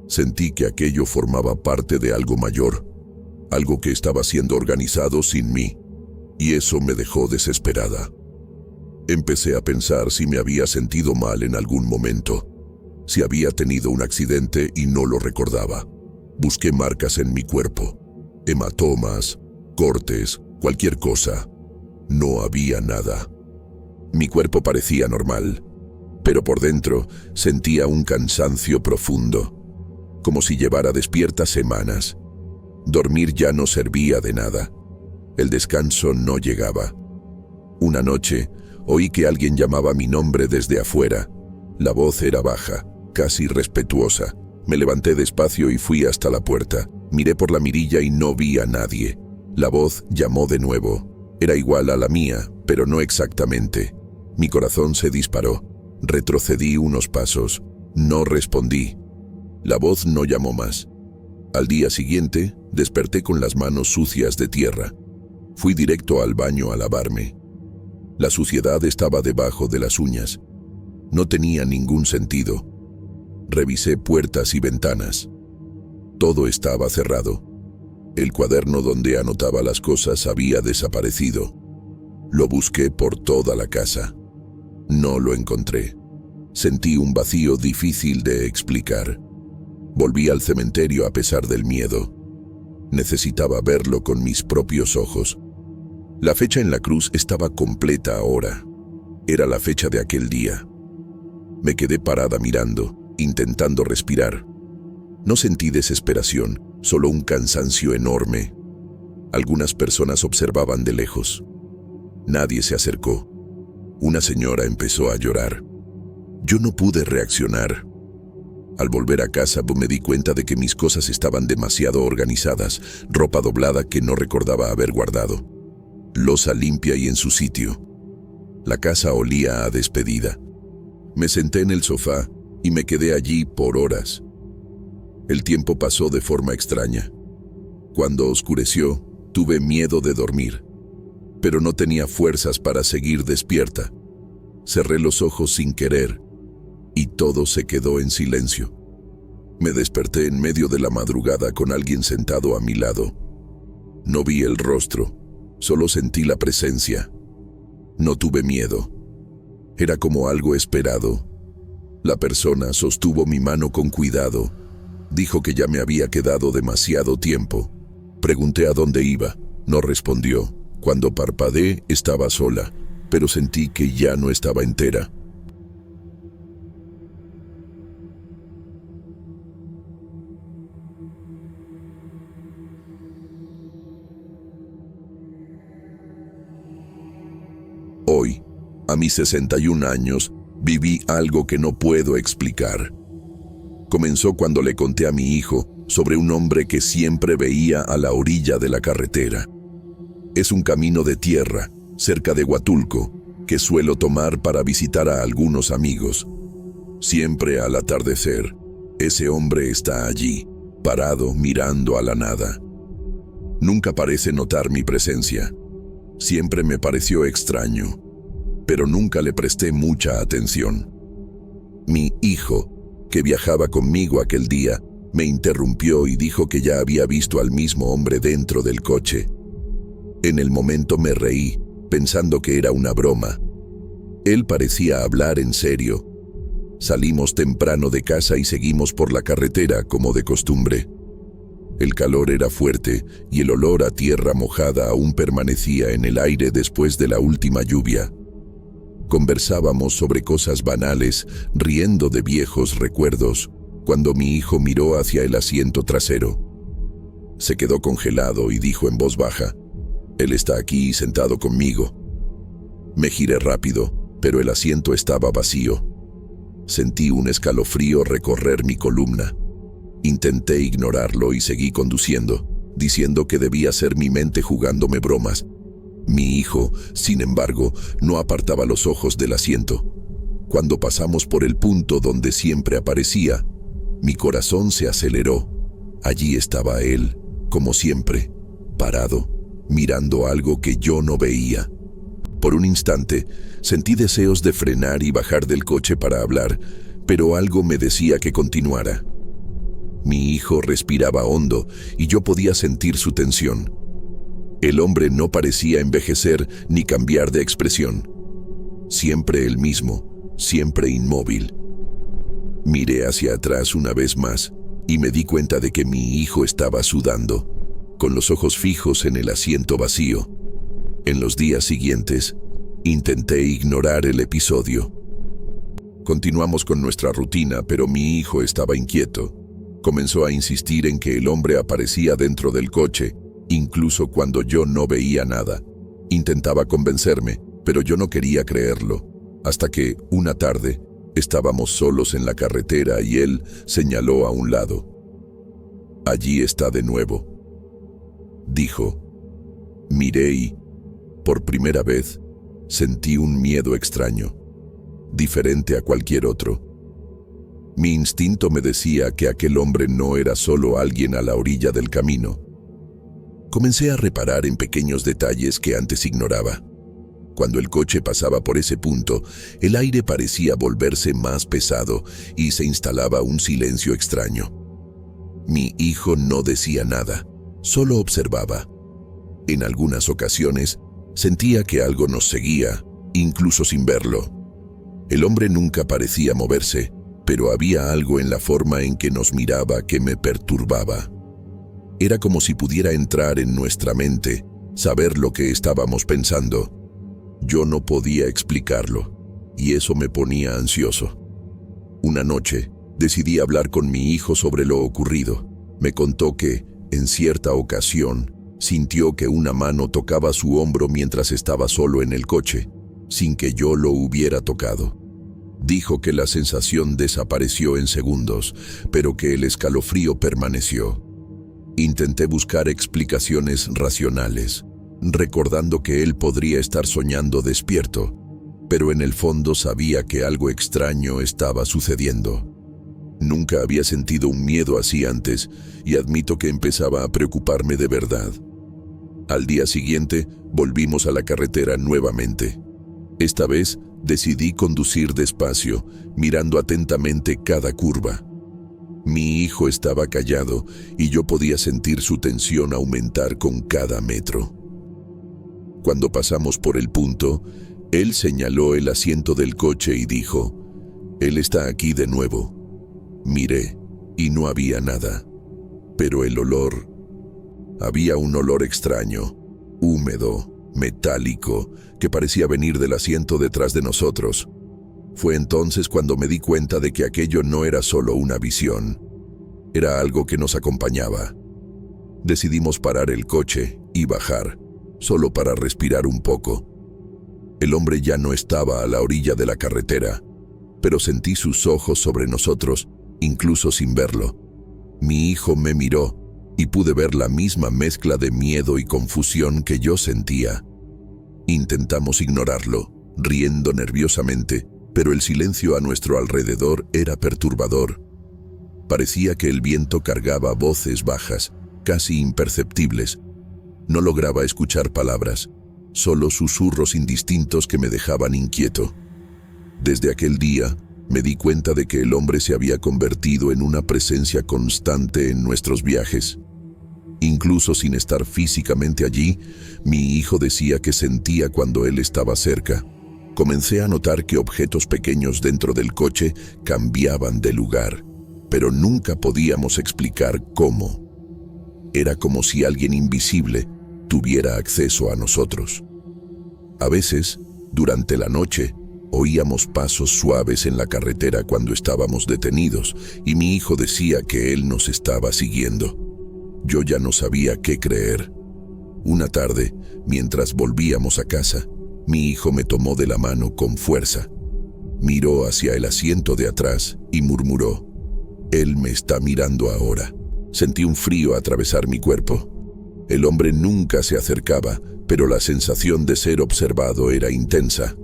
Sentí que aquello formaba parte de algo mayor, algo que estaba siendo organizado sin mí, y eso me dejó desesperada. Empecé a pensar si me había sentido mal en algún momento, si había tenido un accidente y no lo recordaba. Busqué marcas en mi cuerpo, hematomas, cortes, cualquier cosa. No había nada. Mi cuerpo parecía normal, pero por dentro sentía un cansancio profundo, como si llevara despierta semanas. Dormir ya no servía de nada. El descanso no llegaba. Una noche, oí que alguien llamaba mi nombre desde afuera. La voz era baja, casi respetuosa. Me levanté despacio y fui hasta la puerta. Miré por la mirilla y no vi a nadie. La voz llamó de nuevo. Era igual a la mía, pero no exactamente. Mi corazón se disparó. Retrocedí unos pasos. No respondí. La voz no llamó más. Al día siguiente, desperté con las manos sucias de tierra. Fui directo al baño a lavarme. La suciedad estaba debajo de las uñas. No tenía ningún sentido. Revisé puertas y ventanas. Todo estaba cerrado. El cuaderno donde anotaba las cosas había desaparecido. Lo busqué por toda la casa. No lo encontré. Sentí un vacío difícil de explicar. Volví al cementerio a pesar del miedo. Necesitaba verlo con mis propios ojos. La fecha en la cruz estaba completa ahora. Era la fecha de aquel día. Me quedé parada mirando, intentando respirar. No sentí desesperación, solo un cansancio enorme. Algunas personas observaban de lejos. Nadie se acercó. Una señora empezó a llorar. Yo no pude reaccionar. Al volver a casa me di cuenta de que mis cosas estaban demasiado organizadas, ropa doblada que no recordaba haber guardado, loza limpia y en su sitio. La casa olía a despedida. Me senté en el sofá y me quedé allí por horas. El tiempo pasó de forma extraña. Cuando oscureció, tuve miedo de dormir, pero no tenía fuerzas para seguir despierta. Cerré los ojos sin querer y todo se quedó en silencio. Me desperté en medio de la madrugada con alguien sentado a mi lado. No vi el rostro, solo sentí la presencia. No tuve miedo. Era como algo esperado. La persona sostuvo mi mano con cuidado. Dijo que ya me había quedado demasiado tiempo. Pregunté a dónde iba. No respondió. Cuando parpadeé, estaba sola, pero sentí que ya no estaba entera. Hoy, a mis 61 años, viví algo que no puedo explicar. Comenzó cuando le conté a mi hijo sobre un hombre que siempre veía a la orilla de la carretera. Es un camino de tierra, cerca de Huatulco, que suelo tomar para visitar a algunos amigos. Siempre al atardecer, ese hombre está allí, parado mirando a la nada. Nunca parece notar mi presencia. Siempre me pareció extraño, pero nunca le presté mucha atención. Mi hijo, que viajaba conmigo aquel día, Me interrumpió y dijo que ya había visto al mismo hombre dentro del coche. En el momento me reí, pensando que era una broma. Él parecía hablar en serio. Salimos temprano de casa y seguimos por la carretera como de costumbre. El calor era fuerte y el olor a tierra mojada aún permanecía en el aire después de la última lluvia. Conversábamos sobre cosas banales, riendo de viejos recuerdos, cuando mi hijo miró hacia el asiento trasero. Se quedó congelado y dijo en voz baja: «Él está aquí sentado conmigo». Me giré rápido, pero el asiento estaba vacío. Sentí un escalofrío recorrer mi columna. Intenté ignorarlo y seguí conduciendo, diciendo que debía ser mi mente jugándome bromas. Mi hijo, sin embargo, no apartaba los ojos del asiento. Cuando pasamos por el punto donde siempre aparecía, mi corazón se aceleró. Allí estaba él, como siempre, parado, mirando algo que yo no veía. Por un instante, sentí deseos de frenar y bajar del coche para hablar, pero algo me decía que continuara. Mi hijo respiraba hondo y yo podía sentir su tensión. El hombre no parecía envejecer ni cambiar de expresión. Siempre el mismo, siempre inmóvil. Miré hacia atrás una vez más y me di cuenta de que mi hijo estaba sudando, con los ojos fijos en el asiento vacío. En los días siguientes, intenté ignorar el episodio. Continuamos con nuestra rutina, pero mi hijo estaba inquieto. Comenzó a insistir en que el hombre aparecía dentro del coche, incluso cuando yo no veía nada. Intentaba convencerme, pero yo no quería creerlo, hasta que, una tarde, estábamos solos en la carretera y él señaló a un lado. «Allí está de nuevo», dijo. Miré y, por primera vez, sentí un miedo extraño, diferente a cualquier otro. Mi instinto me decía que aquel hombre no era solo alguien a la orilla del camino. Comencé a reparar en pequeños detalles que antes ignoraba. Cuando el coche pasaba por ese punto, el aire parecía volverse más pesado y se instalaba un silencio extraño. Mi hijo no decía nada, solo observaba. En algunas ocasiones, sentía que algo nos seguía, incluso sin verlo. El hombre nunca parecía moverse, pero había algo en la forma en que nos miraba que me perturbaba. Era como si pudiera entrar en nuestra mente, saber lo que estábamos pensando. Yo no podía explicarlo, y eso me ponía ansioso. Una noche, decidí hablar con mi hijo sobre lo ocurrido. Me contó que, en cierta ocasión, sintió que una mano tocaba su hombro mientras estaba solo en el coche, sin que yo lo hubiera tocado. Dijo que la sensación desapareció en segundos, pero que el escalofrío permaneció. Intenté buscar explicaciones racionales, recordando que él podría estar soñando despierto, pero en el fondo sabía que algo extraño estaba sucediendo. Nunca había sentido un miedo así antes y admito que empezaba a preocuparme de verdad. Al día siguiente, volvimos a la carretera nuevamente. Esta vez, decidí conducir despacio, mirando atentamente cada curva. Mi hijo estaba callado y yo podía sentir su tensión aumentar con cada metro. Cuando pasamos por el punto, él señaló el asiento del coche y dijo: «Él está aquí de nuevo». Miré y no había nada, pero el olor... Había un olor extraño, húmedo, metálico, que parecía venir del asiento detrás de nosotros. Fue entonces cuando me di cuenta de que aquello no era solo una visión, era algo que nos acompañaba. Decidimos parar el coche y bajar, solo para respirar un poco. El hombre ya no estaba a la orilla de la carretera, pero sentí sus ojos sobre nosotros, incluso sin verlo. Mi hijo me miró y pude ver la misma mezcla de miedo y confusión que yo sentía. Intentamos ignorarlo, riendo nerviosamente, pero el silencio a nuestro alrededor era perturbador. Parecía que el viento cargaba voces bajas, casi imperceptibles. No lograba escuchar palabras, solo susurros indistintos que me dejaban inquieto. Desde aquel día, Me di cuenta de que el hombre se había convertido en una presencia constante en nuestros viajes. Incluso sin estar físicamente allí, mi hijo decía que sentía cuando él estaba cerca. Comencé a notar que objetos pequeños dentro del coche cambiaban de lugar, pero nunca podíamos explicar cómo. Era como si alguien invisible tuviera acceso a nosotros. A veces, durante la noche, oíamos pasos suaves en la carretera cuando estábamos detenidos y mi hijo decía que él nos estaba siguiendo. Yo ya no sabía qué creer. Una tarde, mientras volvíamos a casa, mi hijo me tomó de la mano con fuerza. Miró hacia el asiento de atrás y murmuró: «Él me está mirando ahora». Sentí un frío atravesar mi cuerpo. El hombre nunca se acercaba, pero la sensación de ser observado era intensa.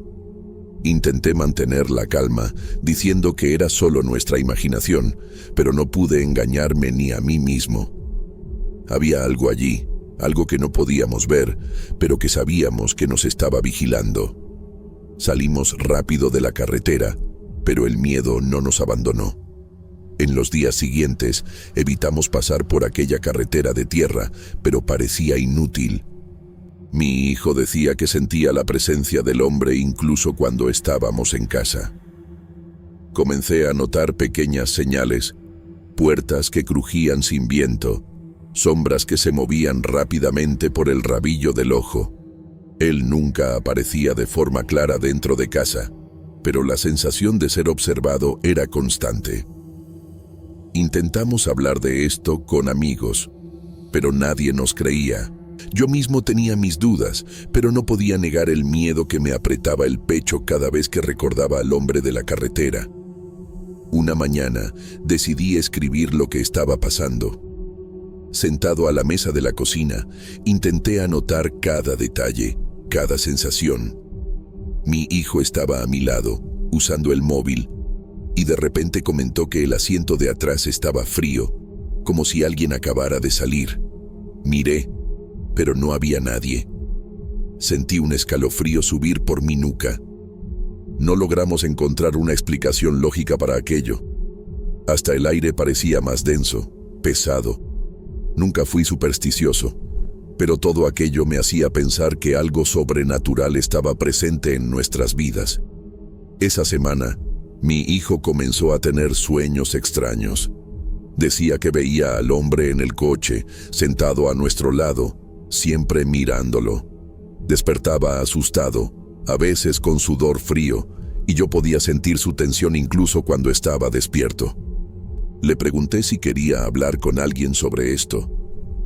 Intenté mantener la calma, diciendo que era solo nuestra imaginación, pero no pude engañarme ni a mí mismo. Había algo allí, algo que no podíamos ver, pero que sabíamos que nos estaba vigilando. Salimos rápido de la carretera, pero el miedo no nos abandonó. En los días siguientes, evitamos pasar por aquella carretera de tierra, pero parecía inútil. Mi hijo decía que sentía la presencia del hombre incluso cuando estábamos en casa. Comencé a notar pequeñas señales, puertas que crujían sin viento, sombras que se movían rápidamente por el rabillo del ojo. Él nunca aparecía de forma clara dentro de casa, pero la sensación de ser observado era constante. Intentamos hablar de esto con amigos, pero nadie nos creía. Yo mismo tenía mis dudas, pero no podía negar el miedo que me apretaba el pecho cada vez que recordaba al hombre de la carretera. Una mañana decidí escribir lo que estaba pasando. Sentado a la mesa de la cocina, intenté anotar cada detalle, cada sensación. Mi hijo estaba a mi lado, usando el móvil, y de repente comentó que el asiento de atrás estaba frío, como si alguien acabara de salir. Miré, pero no había nadie. Sentí un escalofrío subir por mi nuca. No logramos encontrar una explicación lógica para aquello. Hasta el aire parecía más denso, pesado. Nunca fui supersticioso, pero todo aquello me hacía pensar que algo sobrenatural estaba presente en nuestras vidas. Esa semana, mi hijo comenzó a tener sueños extraños. Decía que veía al hombre en el coche, sentado a nuestro lado, siempre mirándolo. Despertaba asustado, a veces con sudor frío, y yo podía sentir su tensión incluso cuando estaba despierto. Le pregunté si quería hablar con alguien sobre esto,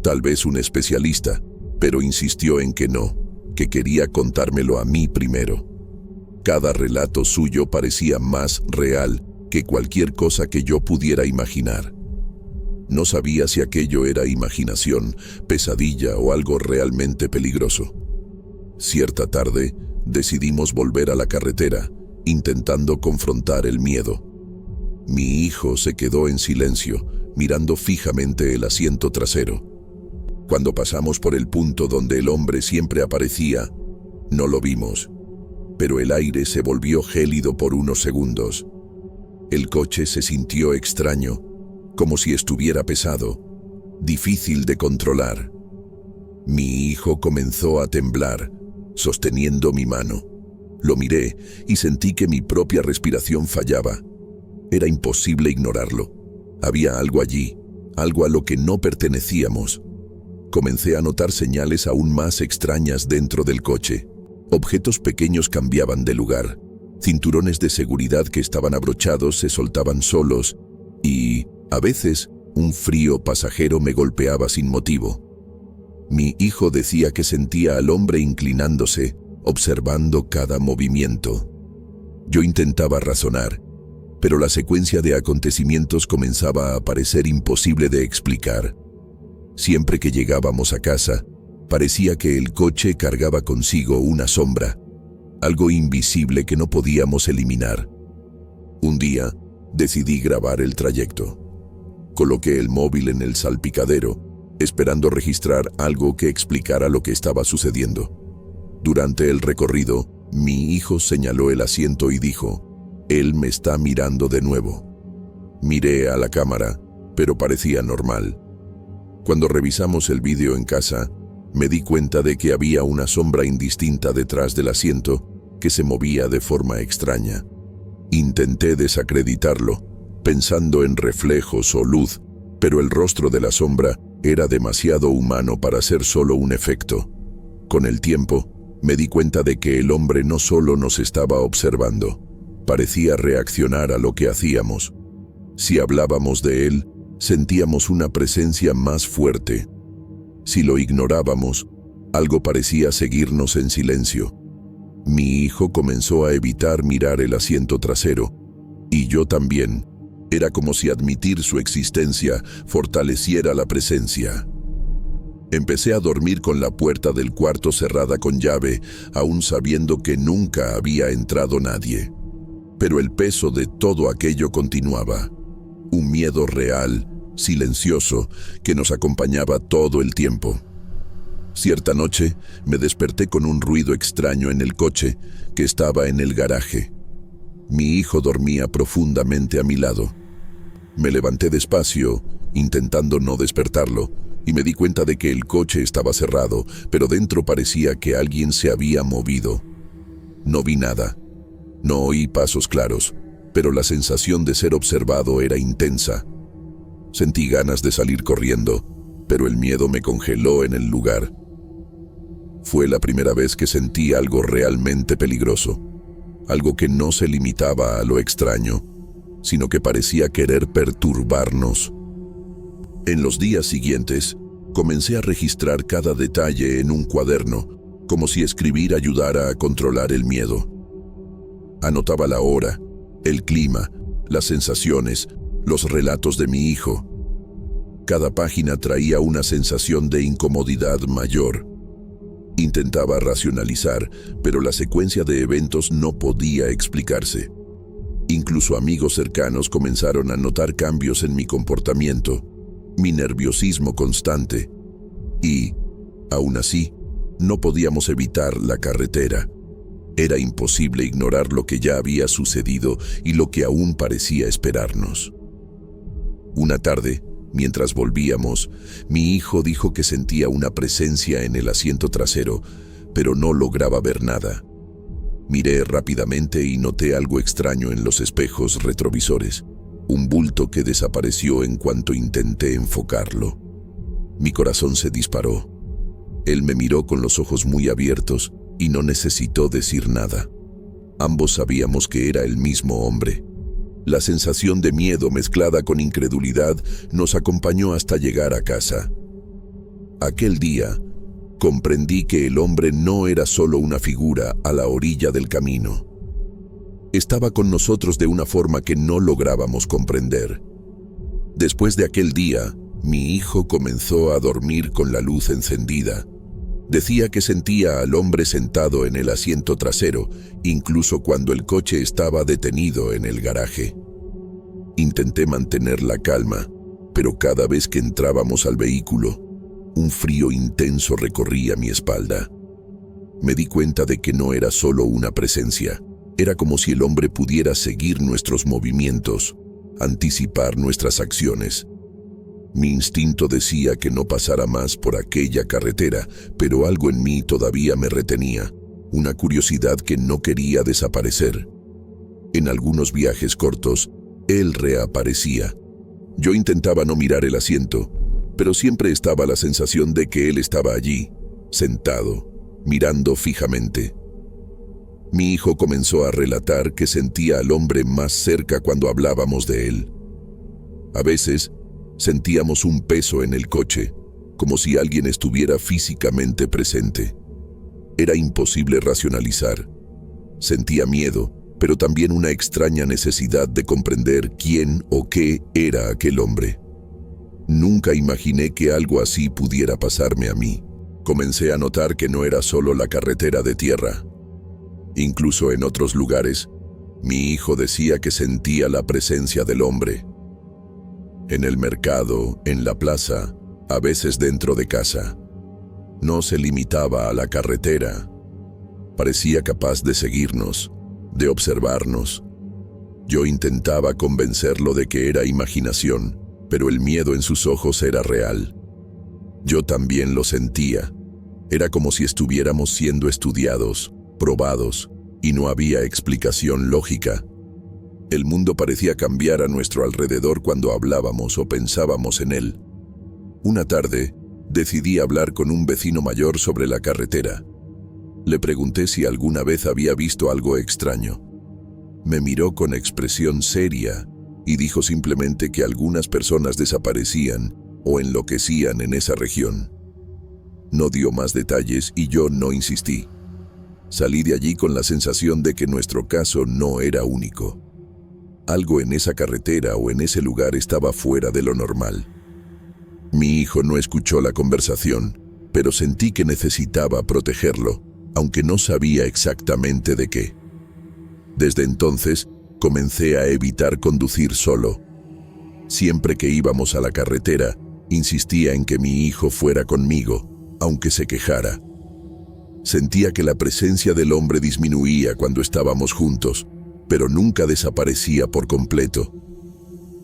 tal vez un especialista, pero insistió en que no, que quería contármelo a mí primero. Cada relato suyo parecía más real que cualquier cosa que yo pudiera imaginar. No sabía si aquello era imaginación, pesadilla o algo realmente peligroso. Cierta tarde, decidimos volver a la carretera, intentando confrontar el miedo. Mi hijo se quedó en silencio, mirando fijamente el asiento trasero. Cuando pasamos por el punto donde el hombre siempre aparecía, no lo vimos, pero el aire se volvió gélido por unos segundos. El coche se sintió extraño, como si estuviera pesado, difícil de controlar. Mi hijo comenzó a temblar, sosteniendo mi mano. Lo miré y sentí que mi propia respiración fallaba. Era imposible ignorarlo. Había algo allí, algo a lo que no pertenecíamos. Comencé a notar señales aún más extrañas dentro del coche. Objetos pequeños cambiaban de lugar. Cinturones de seguridad que estaban abrochados se soltaban solos y, a veces, un frío pasajero me golpeaba sin motivo. Mi hijo decía que sentía al hombre inclinándose, observando cada movimiento. Yo intentaba razonar, pero la secuencia de acontecimientos comenzaba a parecer imposible de explicar. Siempre que llegábamos a casa, parecía que el coche cargaba consigo una sombra, algo invisible que no podíamos eliminar. Un día, decidí grabar el trayecto. Coloqué el móvil en el salpicadero, esperando registrar algo que explicara lo que estaba sucediendo. Durante el recorrido, mi hijo señaló el asiento y dijo: Él me está mirando de nuevo. Miré a la cámara, pero parecía normal. Cuando revisamos el vídeo en casa, me di cuenta de que había una sombra indistinta detrás del asiento que se movía de forma extraña. Intenté desacreditarlo, pensando en reflejos o luz, pero el rostro de la sombra era demasiado humano para ser solo un efecto. Con el tiempo, me di cuenta de que el hombre no solo nos estaba observando, parecía reaccionar a lo que hacíamos. Si hablábamos de él, sentíamos una presencia más fuerte. Si lo ignorábamos, algo parecía seguirnos en silencio. Mi hijo comenzó a evitar mirar el asiento trasero, y yo también. Era como si admitir su existencia fortaleciera la presencia. Empecé a dormir con la puerta del cuarto cerrada con llave, aún sabiendo que nunca había entrado nadie. Pero el peso de todo aquello continuaba. Un miedo real, silencioso, que nos acompañaba todo el tiempo. Cierta noche, me desperté con un ruido extraño en el coche que estaba en el garaje. Mi hijo dormía profundamente a mi lado. Me levanté despacio, intentando no despertarlo, y me di cuenta de que el coche estaba cerrado, pero dentro parecía que alguien se había movido. No vi nada. No oí pasos claros, pero la sensación de ser observado era intensa. Sentí ganas de salir corriendo, pero el miedo me congeló en el lugar. Fue la primera vez que sentí algo realmente peligroso, algo que no se limitaba a lo extraño, sino que parecía querer perturbarnos. En los días siguientes, comencé a registrar cada detalle en un cuaderno, como si escribir ayudara a controlar el miedo. Anotaba la hora, el clima, las sensaciones, los relatos de mi hijo. Cada página traía una sensación de incomodidad mayor. Intentaba racionalizar, pero la secuencia de eventos no podía explicarse. Incluso amigos cercanos comenzaron a notar cambios en mi comportamiento, mi nerviosismo constante. Y, aún así, no podíamos evitar la carretera. Era imposible ignorar lo que ya había sucedido y lo que aún parecía esperarnos. Una tarde, mientras volvíamos, mi hijo dijo que sentía una presencia en el asiento trasero, pero no lograba ver nada. Miré rápidamente y noté algo extraño en los espejos retrovisores, un bulto que desapareció en cuanto intenté enfocarlo. Mi corazón se disparó. Él me miró con los ojos muy abiertos y no necesitó decir nada. Ambos sabíamos que era el mismo hombre. La sensación de miedo mezclada con incredulidad nos acompañó hasta llegar a casa. Aquel día, comprendí que el hombre no era solo una figura a la orilla del camino. Estaba con nosotros de una forma que no lográbamos comprender. Después de aquel día, mi hijo comenzó a dormir con la luz encendida. Decía que sentía al hombre sentado en el asiento trasero, incluso cuando el coche estaba detenido en el garaje. Intenté mantener la calma, pero cada vez que entrábamos al vehículo, un frío intenso recorría mi espalda. Me di cuenta de que no era solo una presencia, era como si el hombre pudiera seguir nuestros movimientos, anticipar nuestras acciones. Mi instinto decía que no pasara más por aquella carretera, pero algo en mí todavía me retenía, una curiosidad que no quería desaparecer. En algunos viajes cortos, él reaparecía. Yo intentaba no mirar el asiento, pero siempre estaba la sensación de que él estaba allí, sentado, mirando fijamente. Mi hijo comenzó a relatar que sentía al hombre más cerca cuando hablábamos de él. A veces, sentíamos un peso en el coche, como si alguien estuviera físicamente presente. Era imposible racionalizar. Sentía miedo, pero también una extraña necesidad de comprender quién o qué era aquel hombre. Nunca imaginé que algo así pudiera pasarme a mí. Comencé a notar que no era solo la carretera de tierra. Incluso en otros lugares, mi hijo decía que sentía la presencia del hombre. En el mercado, en la plaza, a veces dentro de casa. No se limitaba a la carretera. Parecía capaz de seguirnos, de observarnos. Yo intentaba convencerlo de que era imaginación, pero el miedo en sus ojos era real. Yo también lo sentía. Era como si estuviéramos siendo estudiados, probados, y no había explicación lógica. El mundo parecía cambiar a nuestro alrededor cuando hablábamos o pensábamos en él. Una tarde, decidí hablar con un vecino mayor sobre la carretera. Le pregunté si alguna vez había visto algo extraño. Me miró con expresión seria y dijo simplemente que algunas personas desaparecían o enloquecían en esa región. No dio más detalles y yo no insistí. Salí de allí con la sensación de que nuestro caso no era único. Algo en esa carretera o en ese lugar estaba fuera de lo normal. Mi hijo no escuchó la conversación, pero sentí que necesitaba protegerlo, aunque no sabía exactamente de qué. Desde entonces, comencé a evitar conducir solo. Siempre que íbamos a la carretera, insistía en que mi hijo fuera conmigo, aunque se quejara. Sentía que la presencia del hombre disminuía cuando estábamos juntos, pero nunca desaparecía por completo.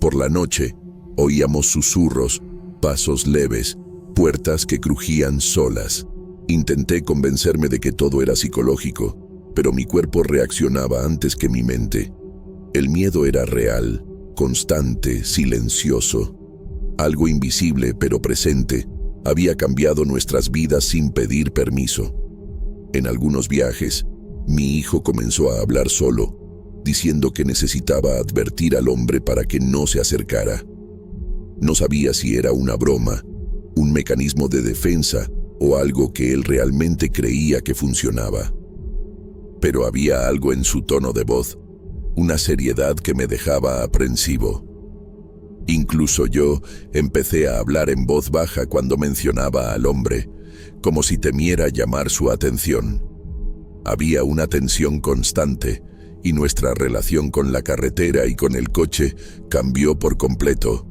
Por la noche, oíamos susurros, pasos leves, puertas que crujían solas. Intenté convencerme de que todo era psicológico, pero mi cuerpo reaccionaba antes que mi mente. El miedo era real, constante, silencioso. Algo invisible pero presente había cambiado nuestras vidas sin pedir permiso. En algunos viajes, mi hijo comenzó a hablar solo, diciendo que necesitaba advertir al hombre para que no se acercara. No sabía si era una broma, un mecanismo de defensa o algo que él realmente creía que funcionaba. Pero había algo en su tono de voz, una seriedad que me dejaba aprensivo. Incluso yo empecé a hablar en voz baja cuando mencionaba al hombre, como si temiera llamar su atención. Había una tensión constante, y nuestra relación con la carretera y con el coche cambió por completo.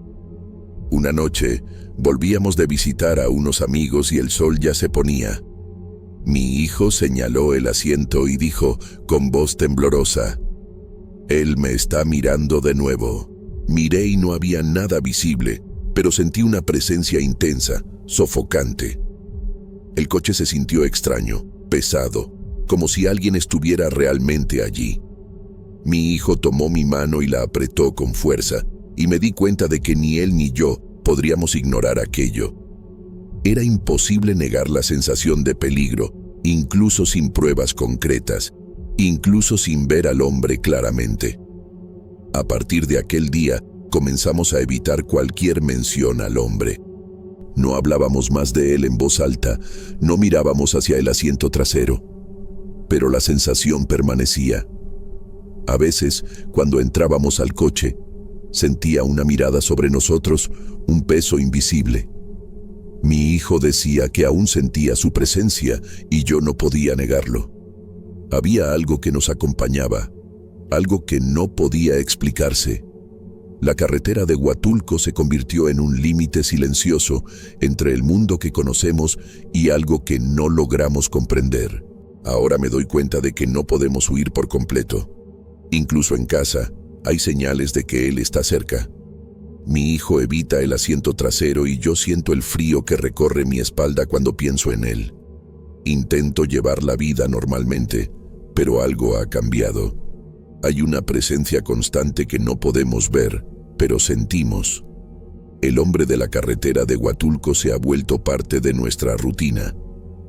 Una noche, volvíamos de visitar a unos amigos y el sol ya se ponía. Mi hijo señaló el asiento y dijo, con voz temblorosa, «Él me está mirando de nuevo». Miré y no había nada visible, pero sentí una presencia intensa, sofocante. El coche se sintió extraño, pesado, como si alguien estuviera realmente allí. Mi hijo tomó mi mano y la apretó con fuerza, y me di cuenta de que ni él ni yo podríamos ignorar aquello. Era imposible negar la sensación de peligro, incluso sin pruebas concretas, incluso sin ver al hombre claramente. A partir de aquel día, comenzamos a evitar cualquier mención al hombre. No hablábamos más de él en voz alta, no mirábamos hacia el asiento trasero, pero la sensación permanecía. A veces, cuando entrábamos al coche, sentía una mirada sobre nosotros, un peso invisible. Mi hijo decía que aún sentía su presencia y yo no podía negarlo. Había algo que nos acompañaba, algo que no podía explicarse. La carretera de Huatulco se convirtió en un límite silencioso entre el mundo que conocemos y algo que no logramos comprender. Ahora me doy cuenta de que no podemos huir por completo. Incluso en casa, hay señales de que él está cerca. Mi hijo evita el asiento trasero y yo siento el frío que recorre mi espalda cuando pienso en él. Intento llevar la vida normalmente, pero algo ha cambiado. Hay una presencia constante que no podemos ver, pero sentimos. El hombre de la carretera de Huatulco se ha vuelto parte de nuestra rutina,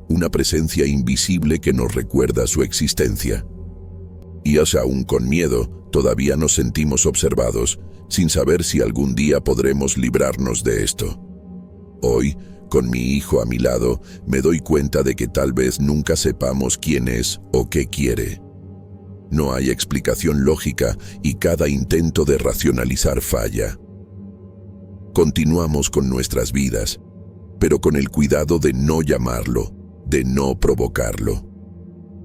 una presencia invisible que nos recuerda su existencia. Y aún con miedo, todavía nos sentimos observados, sin saber si algún día podremos librarnos de esto. Hoy, con mi hijo a mi lado, me doy cuenta de que tal vez nunca sepamos quién es o qué quiere. No hay explicación lógica y cada intento de racionalizar falla. Continuamos con nuestras vidas, pero con el cuidado de no llamarlo, de no provocarlo.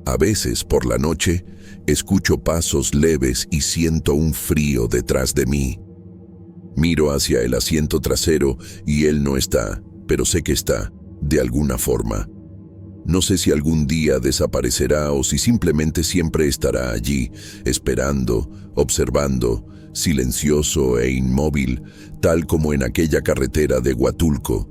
A veces, por la noche, escucho pasos leves y siento un frío detrás de mí. Miro hacia el asiento trasero y él no está, pero sé que está, de alguna forma. No sé si algún día desaparecerá o si simplemente siempre estará allí, esperando, observando, silencioso e inmóvil, tal como en aquella carretera de Huatulco,